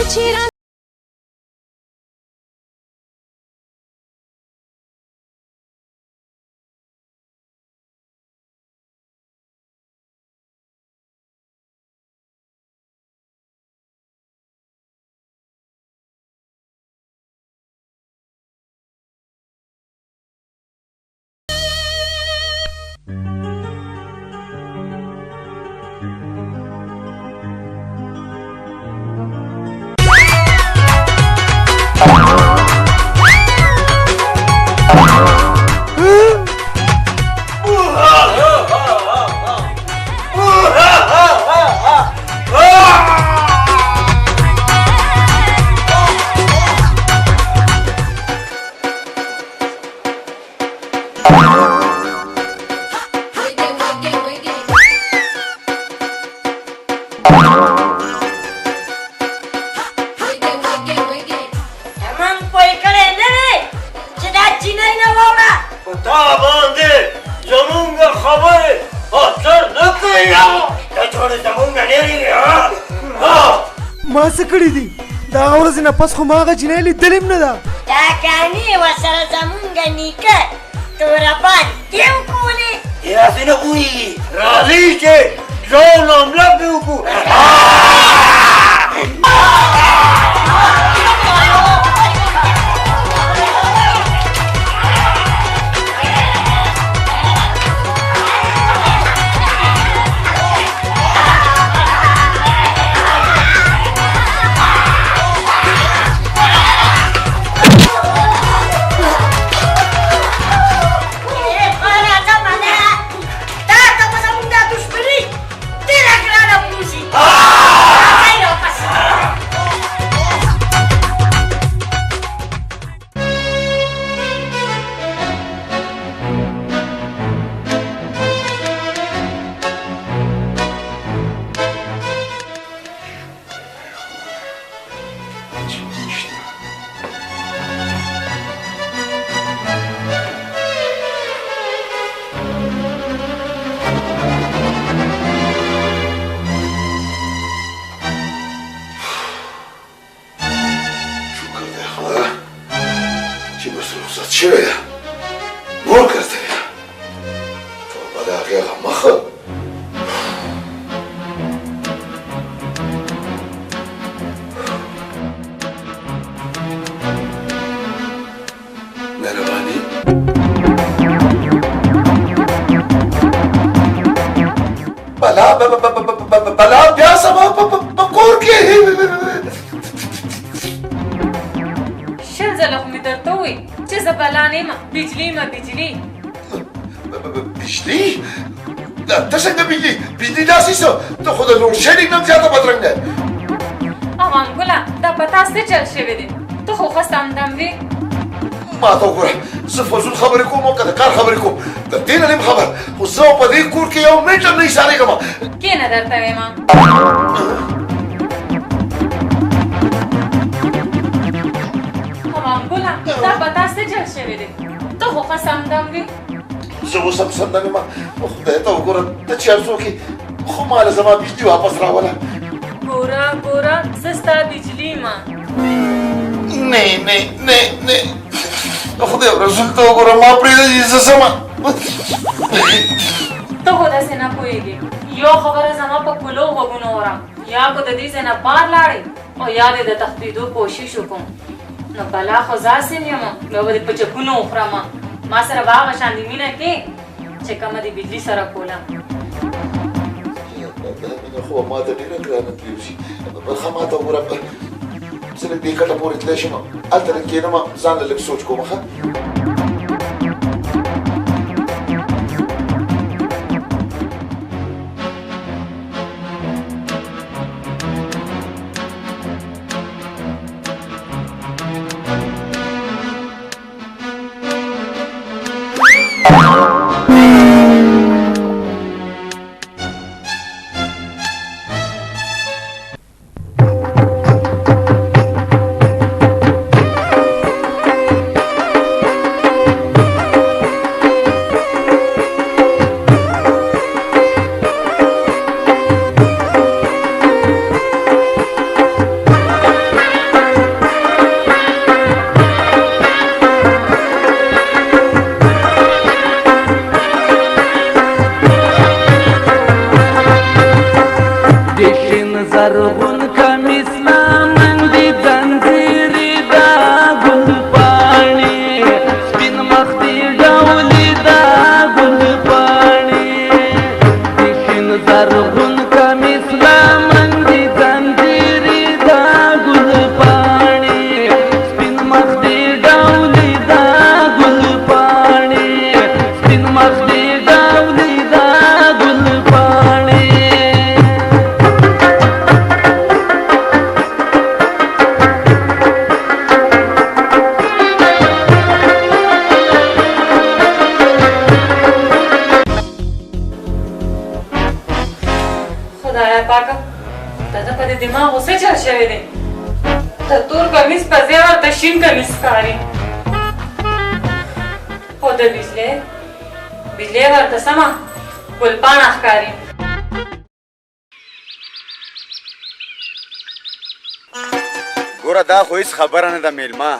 चिरा تمام پوی کړی نه وې چې دا چینی نه واوره په تا باندې زمونږ خبرې اثر نه کوي دا ټولې زمونږ نه لري ما څه کړي دي دا ورځې نه پس خو ما هغه جینۍ لیدلې هم نه ده دا کانې ورسره زمونږ نیکه توربان دې وکولې داسې نه پوهېږي راځئ چې ځان حمله پرې وکړو شوی ده نور کړتلی ده توبه د هغې هغه مخه مهرباني بلا بیا زما په کور کې شل ځله خو مې درته ووایي چې زه بلا نه یم بجلي یم بجلي بجلي ته څنګه بجلي داسې څه ته خو د لوډ شیډینګ نه زیاته بدرنګ دی امان ګله دا په تاسو څه چل شوی دی ته خو ښه سمدم وې ما ته وګوره زه فضول خبرې کوم او که د کار خبرې کوم د دې نه یم خبر خو زه په دې کور کې یو منټ هم نه ایسارېږم کښېنه درته وایم امان ګله دا په تاسو څه چل شوی دی ته خو ښه سمدم وې زه اوس هم سمدم یم خدای ته وګوره ته چې هر څوک یې خو ماله زما بجلي واپس راوله ګوره ګوره زه ستا بجلي یم نه خدای رسول ته وګوره ما پرېږده چې زه سمه ته خو داسې نه پوهېږې یو خبره زما په کلو غوږونه اورم یا خو د دې ځای نه بار لاړې او یا دې د تښتېدو کوشش وکړم نو بلا خو زاسې یم بیا به دې په چپونو وخورم ما سره به هغه شان دې مینه کې چې کومه دې بجلي سره کوله مینه خو ما ته ډېره ګرانه پرېوځي ښه ما ته وګوره زه لږ دې کټه پورې تللی شم هلته لږ کښېنم ځان له لږ سوچ کوم ښه دماغ اوسه چل شوی دی د تور کمیس په ځای ورته شین کمیس ښکاري خو د بجلۍ ورته سمه ګلپاڼه ښکاري ګوره دا خو هېڅ خبره نه ده میلمه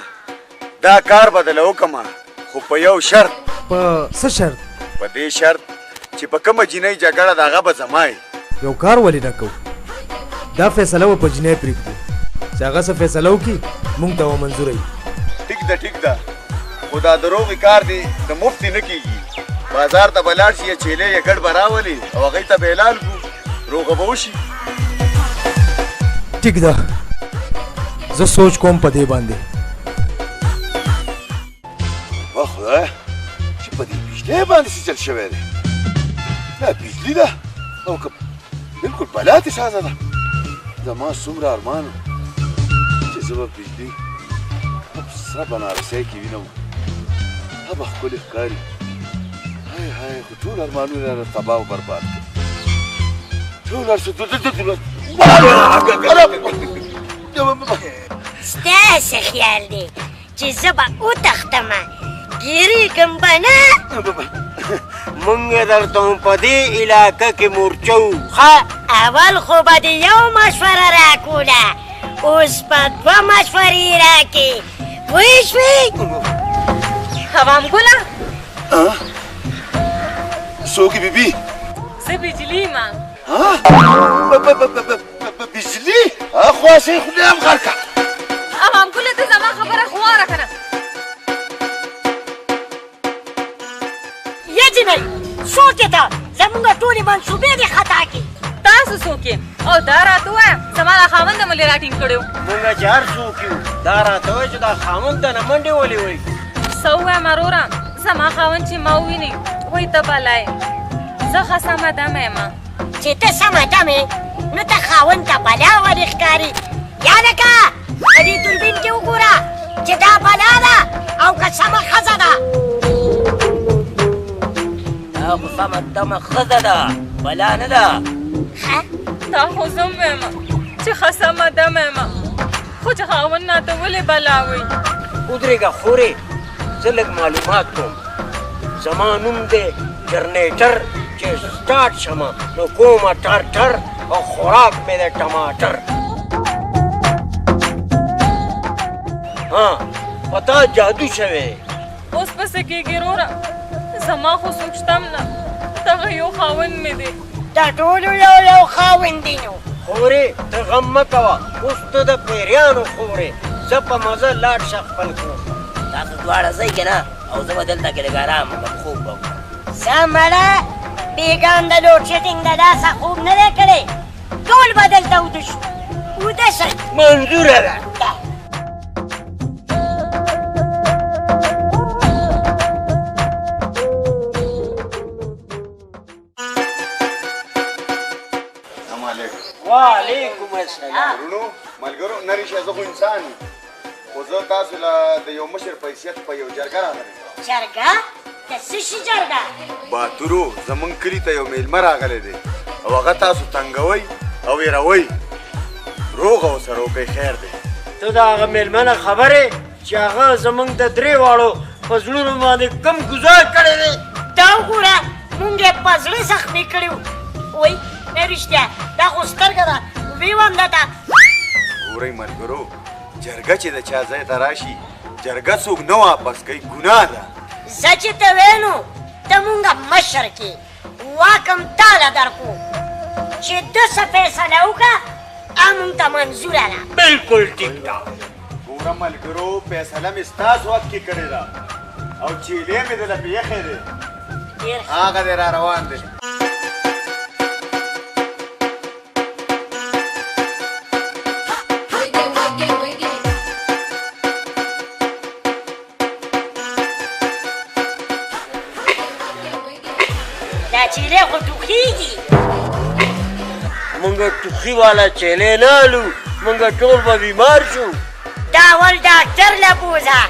دا کار بدله وکړمه خو په یو شرط په څه شرط په دې شرط چې په کومه جینۍ جګړه د هغه به زما یو کار ولې نه کوو دا فیصله به په جینۍ پرېږدو چې هغه څه فیصله وکړي موږ ته به منظوره وي ټیک ده خو دا دروغې کار دی د مفتي نه کېږي بازار ته به لاړ شي یا چیلې یا ګډ به راولي او هغوی ته به اعلان کړو روغه به وشي ټیک ده زه سوچ کوم په دې باندې وا خدایه چې په دې بجلۍ باندې څه چل شوی دی دا بجلي ده او که بلکل بلاتې سازه ده زما څومره ارمان و چې زه به بجلي په سره بنارسۍ کې وینم دا به ښکلې ښکاري های خو ټول ارمانونه یې راته تباه او برباد کړي ټول هر څه ستا څه خیال دی چې زه به وتښتمه ګیرېږم به نه مونږ درته په دې علاقه کې مورچو ښه اول خو به دې یو مشوره راکوله اوس به دوه مشورې راکې پوه شوې حوام ګله څوک یې بیبي زه بجلي یم بجلي خواصې خولې هم غر کړه حوام ګله ته زما خبره خو واره که نه جنۍ څوک یې ته زموږ ټولې منصوبې دې خطا کړي تاسو څوک یې او دا راته ووایه زما دا خاوند ملې راټینګ کړی و مونږ چې هر څوک یو دا راته وایي چې دا خاوند ته نه منډې ولې وایي څه ووایم وروره زما خاوند چې ما وویني وایي ته بلا یې زه ښه سمه دمه یم چې ته سمه دمې نو ته خاوند ته بلا ولې ښکاري یادکه په دې دوربین کې وګوره چې دا بلا ده او که سمه ښځه ده دا خو سمه دمه ښځه ده بلا نه ده دا خو زه هم وایم چې ښه سمه دمه یم خو چې خاوند راته ولې بلا وایي ودرېږه خورې زه لږ معلومات کوم زما نوم دی جرنیټر چې سټارټ شمه نو کومه ټر او خوراک مې دی ټماټر ها په تا جادو شوی اوس پسې کېږي وروره زما خو څوک شته هم نه دغه یو خاوند مې دی دا ټولو یو خاوند دی نو خورې ته غم مه کوه اوس ته د پیریانو خورې زه په مزه لاړ شه خپل کور تاسو دواړه ځئ که نه او زه به دلته کې لږ ارام وکړم خوب به وکړم زه مړه بېګان د لوډ شیډینګ د لاسه خوب نه دی کړی ټول به دلته وده شو وده شئ منظوره ده وعلیکم السلام ورونو ملګرو نری شه زه خو انسان یم خو زه تاسو له د یو مشر په حیثیت په یو جرګه راغلی جرګه د څه شي جرګه باتورو زمونږ کلي ته یو میلمه راغلی دی او هغه تاسو تنګوئ او ویروئ روغ اوسه روغی خیر دی ته د هغه میلمه نه خبرې چې هغه زموږ د درې واړو په زړونو باندې کم ګزار کړی دی دا وګوره مونږ یې په زړه زخمي کړي وو وایي نه رښتیا دا خو سترګه ده ویې وایم درته ګورئ ملګرو جرګه چې د چا ځای ته راشي جرګه څوک نه واپس کوي ګناه ده زه چې ته وې نو ته مونږه مشر کې واکم تاله درکو چې ده څه فیصله وکړه مونږ ته منظوره ده بلکل ټیک ده ګوره ملګرو فیصله مې ستاسو وخت کې کړې ده او چیلې مې دله پېښې دی هغه دی را روان دی دا چیلې خو ټوخېږي مونږ ټوخي والا چیلې نه الو مونږ ټول به بیمار شو دا ول ډاکټر له بوځه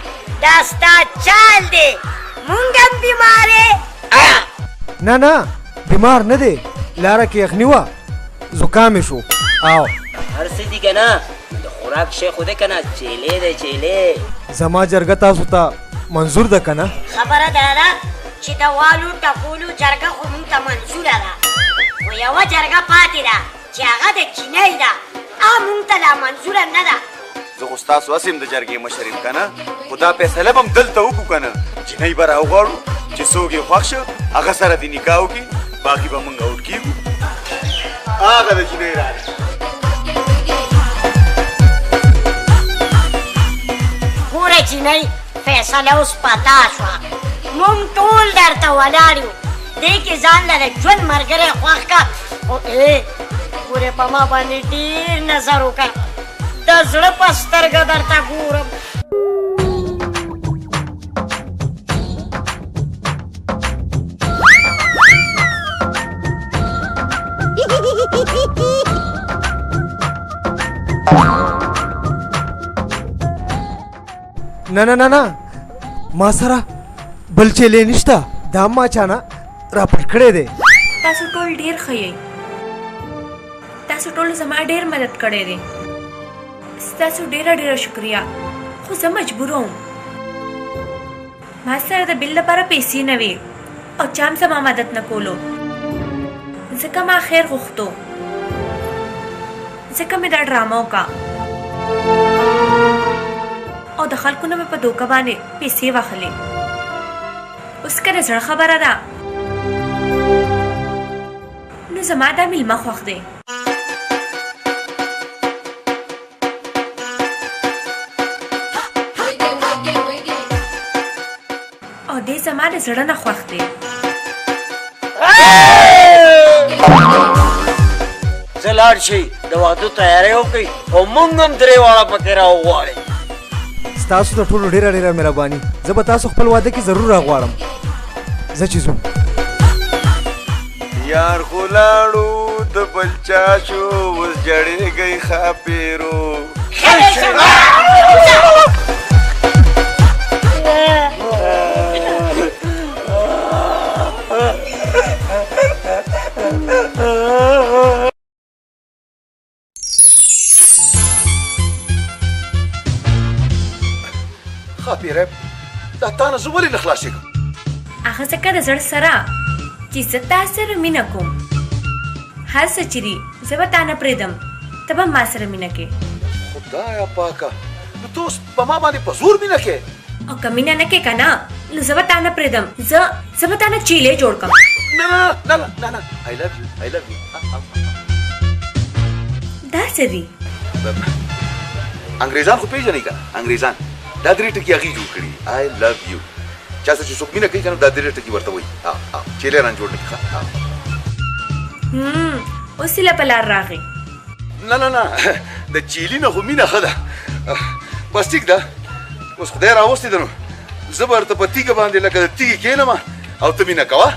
دا ستا چال دی مونږ هم بیمار نه بیمار نه دی لاره کې یخني وه زکام یې شو او هر څه دي کنه د خوراک شی خو دی کنه چیلې دی چیلې زما جرګه تاسو ته منظور ده کنه خبره دا ده چې د والو ټکولو جرګه خو موږ ته منظوره ده خو یوه جرګه پاتې ده چې هغه د چینۍ ده هغه موږ ته لا منظوره نه ده زه خو ستاسو هسې یم د جرګې مشر یم که نه خو دا فیصله به هم دلته وکړو که نه جینۍ به راوغواړو چې څوک یې خوښ شه هغه سره دې نکاح وکړي باقي به موږ اوټ کېږو هغه د جینۍ راغی ګوره چینۍ فیصله اوس پتا شوه موږ ټول درته ولاړ یو دې کې ځان له د ژوند ملګری خوښ کړه خو ګورې په ما باندې ډېر نظر وکړه د زړه په سترګه درته ګورم نه نه نه نه ما سره بل چیلې نشته دا ما چانه راپټ کړی دی تاسو ټول ډیر ښه یئ تاسو ټول زما ډیر مدد کړی دی ستاسو ډیره ډیره شکریا خو زه مجبوره وم ما سره د بل لپاره پیسې نه وې او چا هم زما مدد نه کولو ځکه ما خیر غوښتو ځکه مې دا ډرامه وکړه او د خلکو نه مې په دوکه باندې پیسې واخلې اوس که د زړه خبره ده نو زما دا میلمه خوښ دی او دې زما د زړه نه خوښ دی زه لاړ شئ د واده تیاری وکړئ او موږ هم درې واړه پکې راوغواړئ ستاسو د ټولو ډیره ډیره مهرباني زه به تاسو خپل واده کې ضرور راغواړم زه چې ځم یار خو لاړو د بل چا شو اوس جړېږئ ښاپېرو ښاپېری دا تا نه زه ولې نه خلاصېږم هغه ځکه د زړه سره چې زه تا سره مینه کوم هر څه چې دي زه به تا نه پرېږدم ته به ما سره مینه کې خدایه پاکه نو ته اوس په ما باندې په زور مینه کې او که مینه نه کې که نه نو زه به تا نه پرېږدم زه به تا نه چیلې جوړ کړم نه نه نه نه نه I love you I love you دا څه دي انګریزان خو پېژنئ که انګریزان دا درې ټکي هغې جوړ کړي I love you چا سره چې څوک مینه کوي که نه دا درې ټکي ورته وایي چیلې ران جوړ نه کړي اوس یې له په لار راغی نه نه نه د چیلي نه خو مینه ښه ده بس ټیک ده اوس خدای راوستی ده نو زه به ورته په تیږه باندې لکه د تیږې کښېنم او ته مینه کوه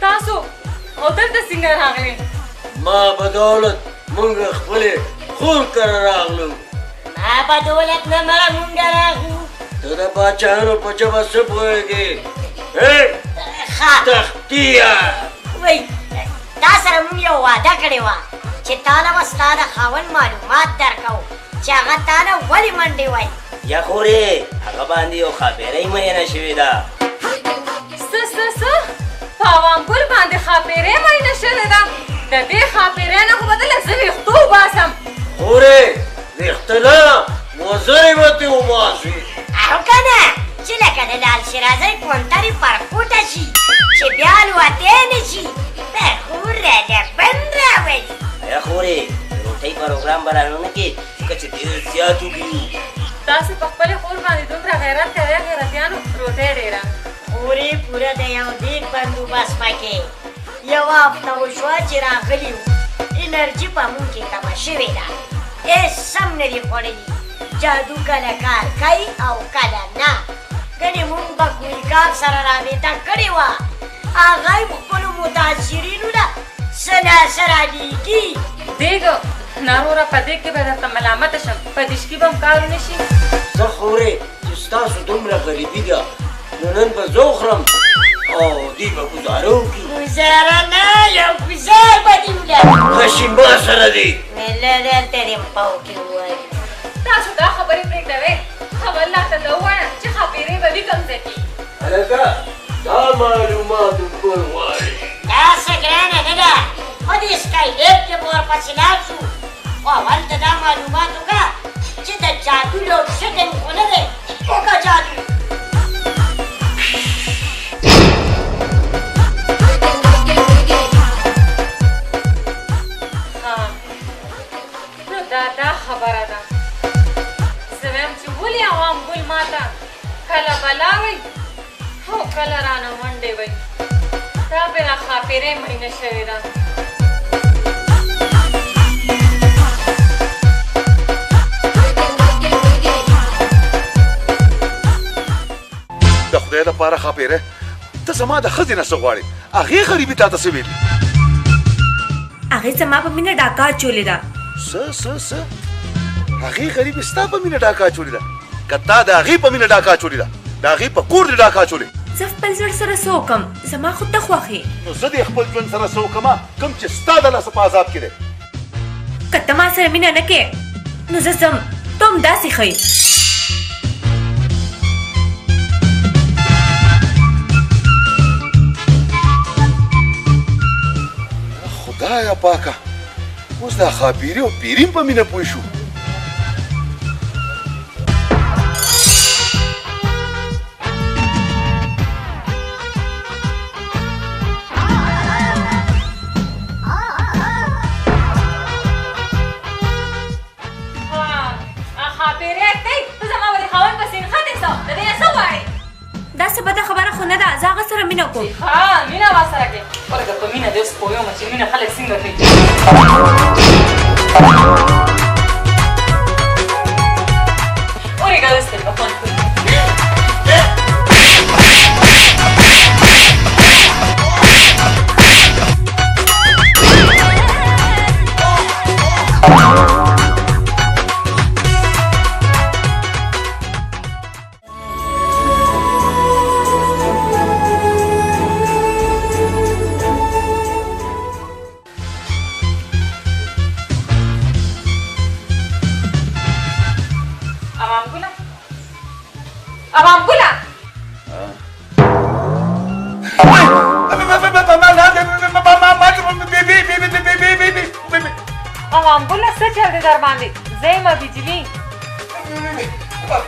تاسو او دلته څنګه راغلي؟ ما بدولت مونږ خپلې خور کره راغلو. ما بدولت نه مړه مونږ راغلو. ته د باچاانو په ژبه څه پوهېږې؟ تختیه وای تا سره مونږ یو وعده کړې وه چې تا له به ستا د خاوند معلومات درکوو چې هغه تا نه ولې منډې وایي. یا خورې هغه باندې یو ښاپېرۍ میینه شوې ده. څه په عوامګل باندې ښاپېرۍ میینه شوې ده؟ د دې ښاپېرۍ نه خو بدله زه ویښته وباسم. خورې ویښته نه وزرې به ترې وباسې. او که نه چې لکه د لال شیرازۍ کونترې پر پوټه شي چې بیا الوتی نه شي د خور رلبند راولي. یا خورې د روټۍ پروګرام به رانونه کې ځکه چې ډېر زیات وګړي. تاسو په خپلې خور باندې دومره غیرت کوئ غیرتیانو روټۍ ډېره. خورې پوره د یو دیګ بندوبست پکې یوه هفته وشوه چې راغلي وو. انرژي په مونږ کې کمه شوې ده. هېڅ سم نه دي خوړلي. جادو کله کار کوي او کله نه. ګنې مونږ به کویکاب سره رابطه کړې وه. هغه یې خپلو متاثرینو له څه ناسه رالیږي. دیګو ناروره په دې کې به درته ملامته شم. په دشکي به هم کار ونه شي. زه خورې چې ستاسو دومره غریبي ده نو نن به زه وخورم او دوی به ګزاره وکړي. ګزاره نه یو ګزار به دې ولري. غشي ما سره دی. مېله درته دې مپاو کې ووایي. تاسو دا خبرې پرېږدوئ. خبر لا ته ته ووایه چې ښاپېرۍ به وي کوم ځای کې. هلکه دا معلومات ټول غواړي. داسې ګرانه نه ده. خو دې سکایلیب کې به ورپسې لاړ شو. خو اول ته دا معلومات وکړه چې د جادو یو شکل خو نه دی. وکړه جادو. نو دا خبره ده. زه وایم چې ولې عوامګل ماته کله بلا وایي او کله رانه منډې وایي. دا بیا ښاپېرۍ میینه شوې ده. د خدای لپاره ښاپېرۍ ته زما د ښځې نه څه غواړې؟ هغې غریبي تا ته څه ویلي؟ هغې زما په مینه ډاکه اچولې ده. څه هغې غریبي ستا په مینه ډاکه اچولې ده؟ که تا د هغې په مینه ډاکه اچولې ده د هغې په کور دې ډاکه اچولې. زه خپل زړه سره څه وکړم؟ زما خو ته خوښ یې. نو زه دې خپل ژوند سره څه وکړمه کوم چې ستا د لاسه په عذاب کې دی؟ که ته ما سره مینه نه کوې نو زه ځم. ته هم داسې ښه یې. خدایه پاکه اوس دا ښاپېري او پیریم په مینه پوه شو. ښاپېرۍ دی ته زما ولې خاوند پسې نښتې څه د دې نه څه غواړې؟ داسې بده خبره خو نه ده. زه هغه سره مینه کوم. ها مینه ورسره کوې. ولکه په مینه دې اوس پوهېږم چې مینه خلک څنګه کوي. اورېږه اوس تلفون کوي. عوامګله عوامګله څه چل دی در باندې؟ زه یم بجلي.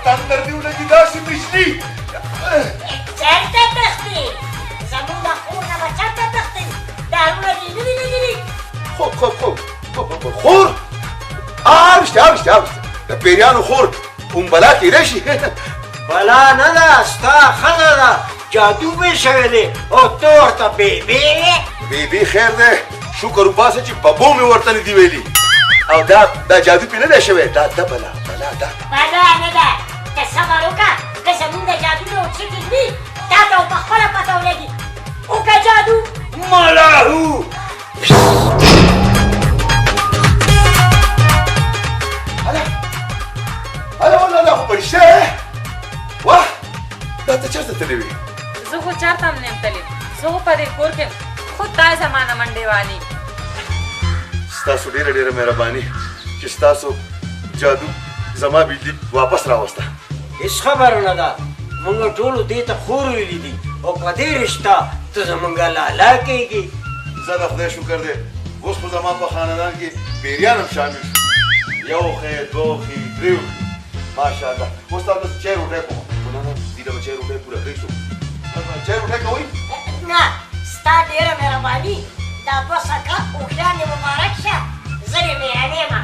تندر دې ولګي داسې بجلي. چېرته تښتې؟ زموږ د خور نه به چېرته تښتې؟ دارونه دې نه دي لیدلي؟ خور رښتیا د پیریانو خور بلا کېدی شي. بلا نه ده ستا ښځه ده. جادو به شوی دی او ته ورته بیبي یې. بیبي خیر دی شکر وباسه چې ببو مې ورته نه دي ویلي. او دا جادو پې نه دی شوی. دا بلا ده. بلا نه ده. ته صبر وکړه که زموږ د تللی وې زه خو چېرته هم نه یم تللی زه خو په دې کور کې خود تا زمانه منډې والي ستاسو ډېره ډېره مهرباني چې ستاسو جادو زما بجلي واپس راوسته هیڅ خبره نه ده موږ ټولو دې ته خور ویلي دي او په دې رشته ته زموږ لالا کېږي زه د خدای شکر دی اوس خو زما په خاندان کې پیریان هم شامل شو یو خې دوه خې درې خې ماشاءالله اوس تا ته چای روټۍ کوم خو نه نه دې ته به چای روټۍ پوره کړی شو چای روټۍ کوئ نه ستا ډېره مهرباني دا دوه سکه اوښیان دې مبارک شه زه دې مېرمنې یم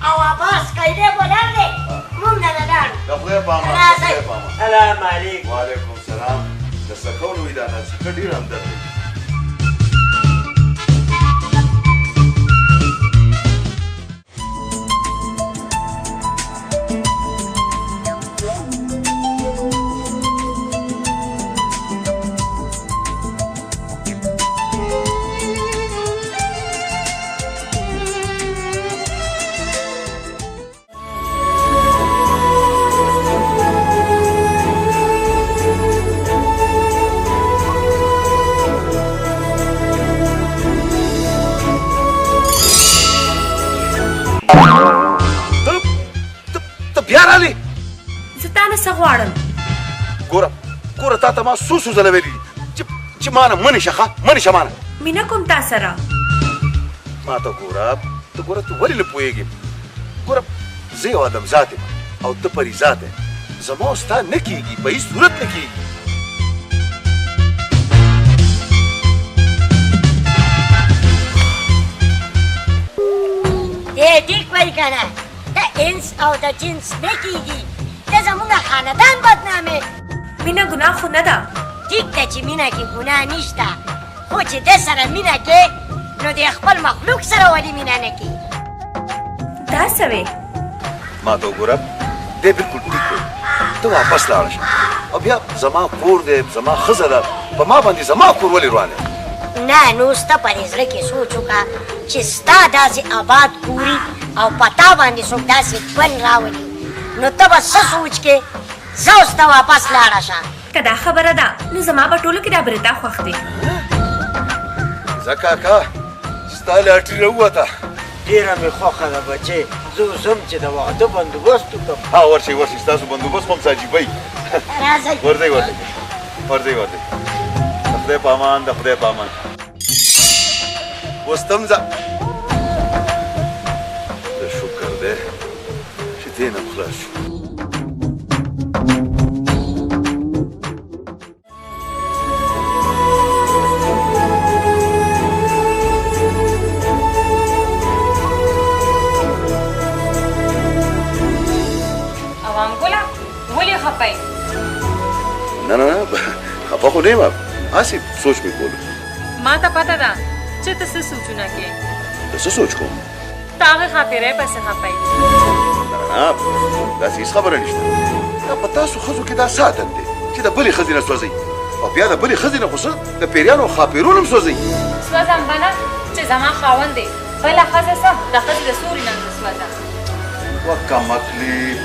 او عباس قیدې بولر دی موږ نه لاړو د خدای په امان راځئ. خدای په امان سلام علیکم وعلیکم السلام د سکو لوی دا نه سکه ډېر همدرد دی زه تا نه څه غواړم ګوره ګوره تا ته ما څو څو ځله ویلي دي چې ما نه منې شه ښه منې شه ما نه مینه کوم تا سره ما ته ګوره ته ګوره ته ولې نه پوهېږې ګوره زه یو آدم ذات یم او ته پري ذات یې زما او ستا نه کېږي په هېڅ صورت نه کېږي ټیک وایي که نه د انس او د جنس نه کېږي ته زموږ خاندان بدنامې مینه ګناه خو نه ده ټیک ده چې مینه کې ګناه نشته خو چې ده سره مینه کې نو د خپل مخلوق سره ولې مینه نه کوي دا څه وې ما ته وګوره دی بلکل ټیک وایي ته واپس لاړه شه او بیا زما کور دی زما ښځه ده په ما باندې زما کور ولې روان دی نه نو ستا په دې زړه کې سوچ وکړه چې ستا داسې آباد کوري او په تا باندې څوک داسې ژوند راولي نو ته به څه سوچ کې زه اوس ته واپس لاړه شه که دا خبره ده نو زما په ټولو کې دا برېتا خوښ دی زه کاکا ستا لاټري راووته ډېره مې خوښه ده بچې زه اوس هم چې د واده بندوبست وکړم ها ورشئ ورشئ ستاسو بندوبست هم ساجیبئ راځئ ورځئ ورځئ ورځئ ورځئ د خدای په امان د خدای په امان اوس ته هم ځه د شکر دی چې دې نه خلاص شو عوام ګله ولې خفه یې نه نه نه خفه خو نه یم هسې سوچ مې کولو ما ته پته ده چې ته څه سوچونه کوې ته څه سوچ کوم ته هغې خاطرې پسې خفه یې نه نه نه داسې هېڅ خبره نشته دا په تاسو ښځو کې دا څه عادت دی چې د بلې ښځې نه سوځئ او بیا د بلې ښځې نه خو څه د پیریانو او خاپیرونو هم سوځئ سوځم به نه چې زما خاوند دی بله ښځه څه د ښځې د سوري نه زه سوځم وکمکلي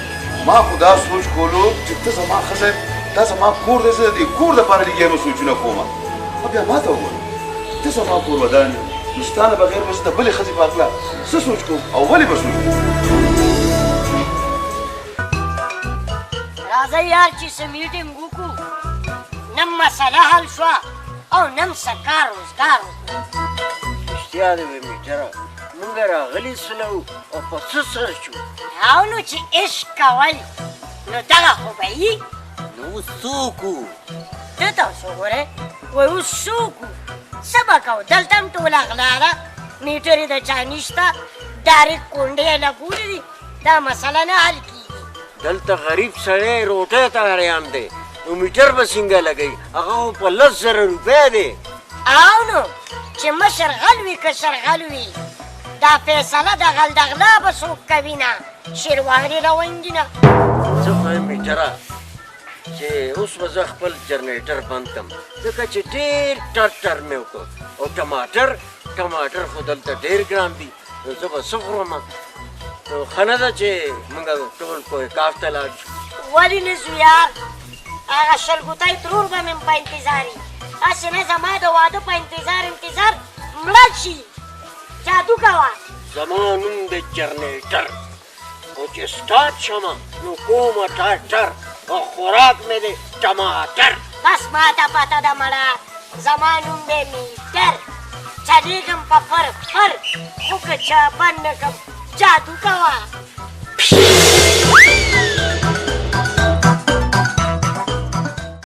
ما خو دا سوچ کولو چې ته زما ښځه دا زما کور دی زه د دې کور دپاره لږ یمه سوچونه کوم او بیا ما ته وګوره ته زما کور ودان یې نو ستا نه بغیر به زه د بلې ښځې په هکله څه سوچ کوم او ولې به سوچ کوم راځئ یار چې څه میټینګ وکړو نه مسله حل شوه او نه م څه کار روزګار وکړو رښتیا دی وې میټره موږ راغلي سلو او په څه سر شو او نو چې عشق کوئ نو دغه خو به وي نو اوس څوک وو ته ته اوس وګورئ وایي اوس څوک وو څه به کوو دلته هم ټوله غلا ده میټرې د چا نشته ډایرکټ کونډې یې لګولي دي دا مسله نه حل کېږي دلته غریب سړی روټۍ ته حیران دی نو میټر به څنګه لګوي هغه خو په 10,000 روپۍ دی او نو چې مشر غل وي که شرغل وي دا فیصله د غل د غلا به څوک کوي نه شیرواني روندي نه زه خو میټره چې اوس به زه خپل جنریټر بند کړم ځکه چې ډېر ټرټر مې وکړ او ټماټر خو دلته ډېر ګران دي نو زه به څه خورم نو ښه نه ده چې موږ ټول کوه کاف ته لاړ شو ولې نه ځو یار هغه شلګوتی ترور به مې په انتظار وي هسې نه زما د واده په انتظار مړه شي جادو کوه زما نوم دی جرنیټر او چې سټارټ شمه نو کومه ټاټر او خوراک مې دی ټماټر بس ما ته پته ده مړه زما نوم دی میټر چلیږم په فر خو که چا بند نه کړم جادو کوه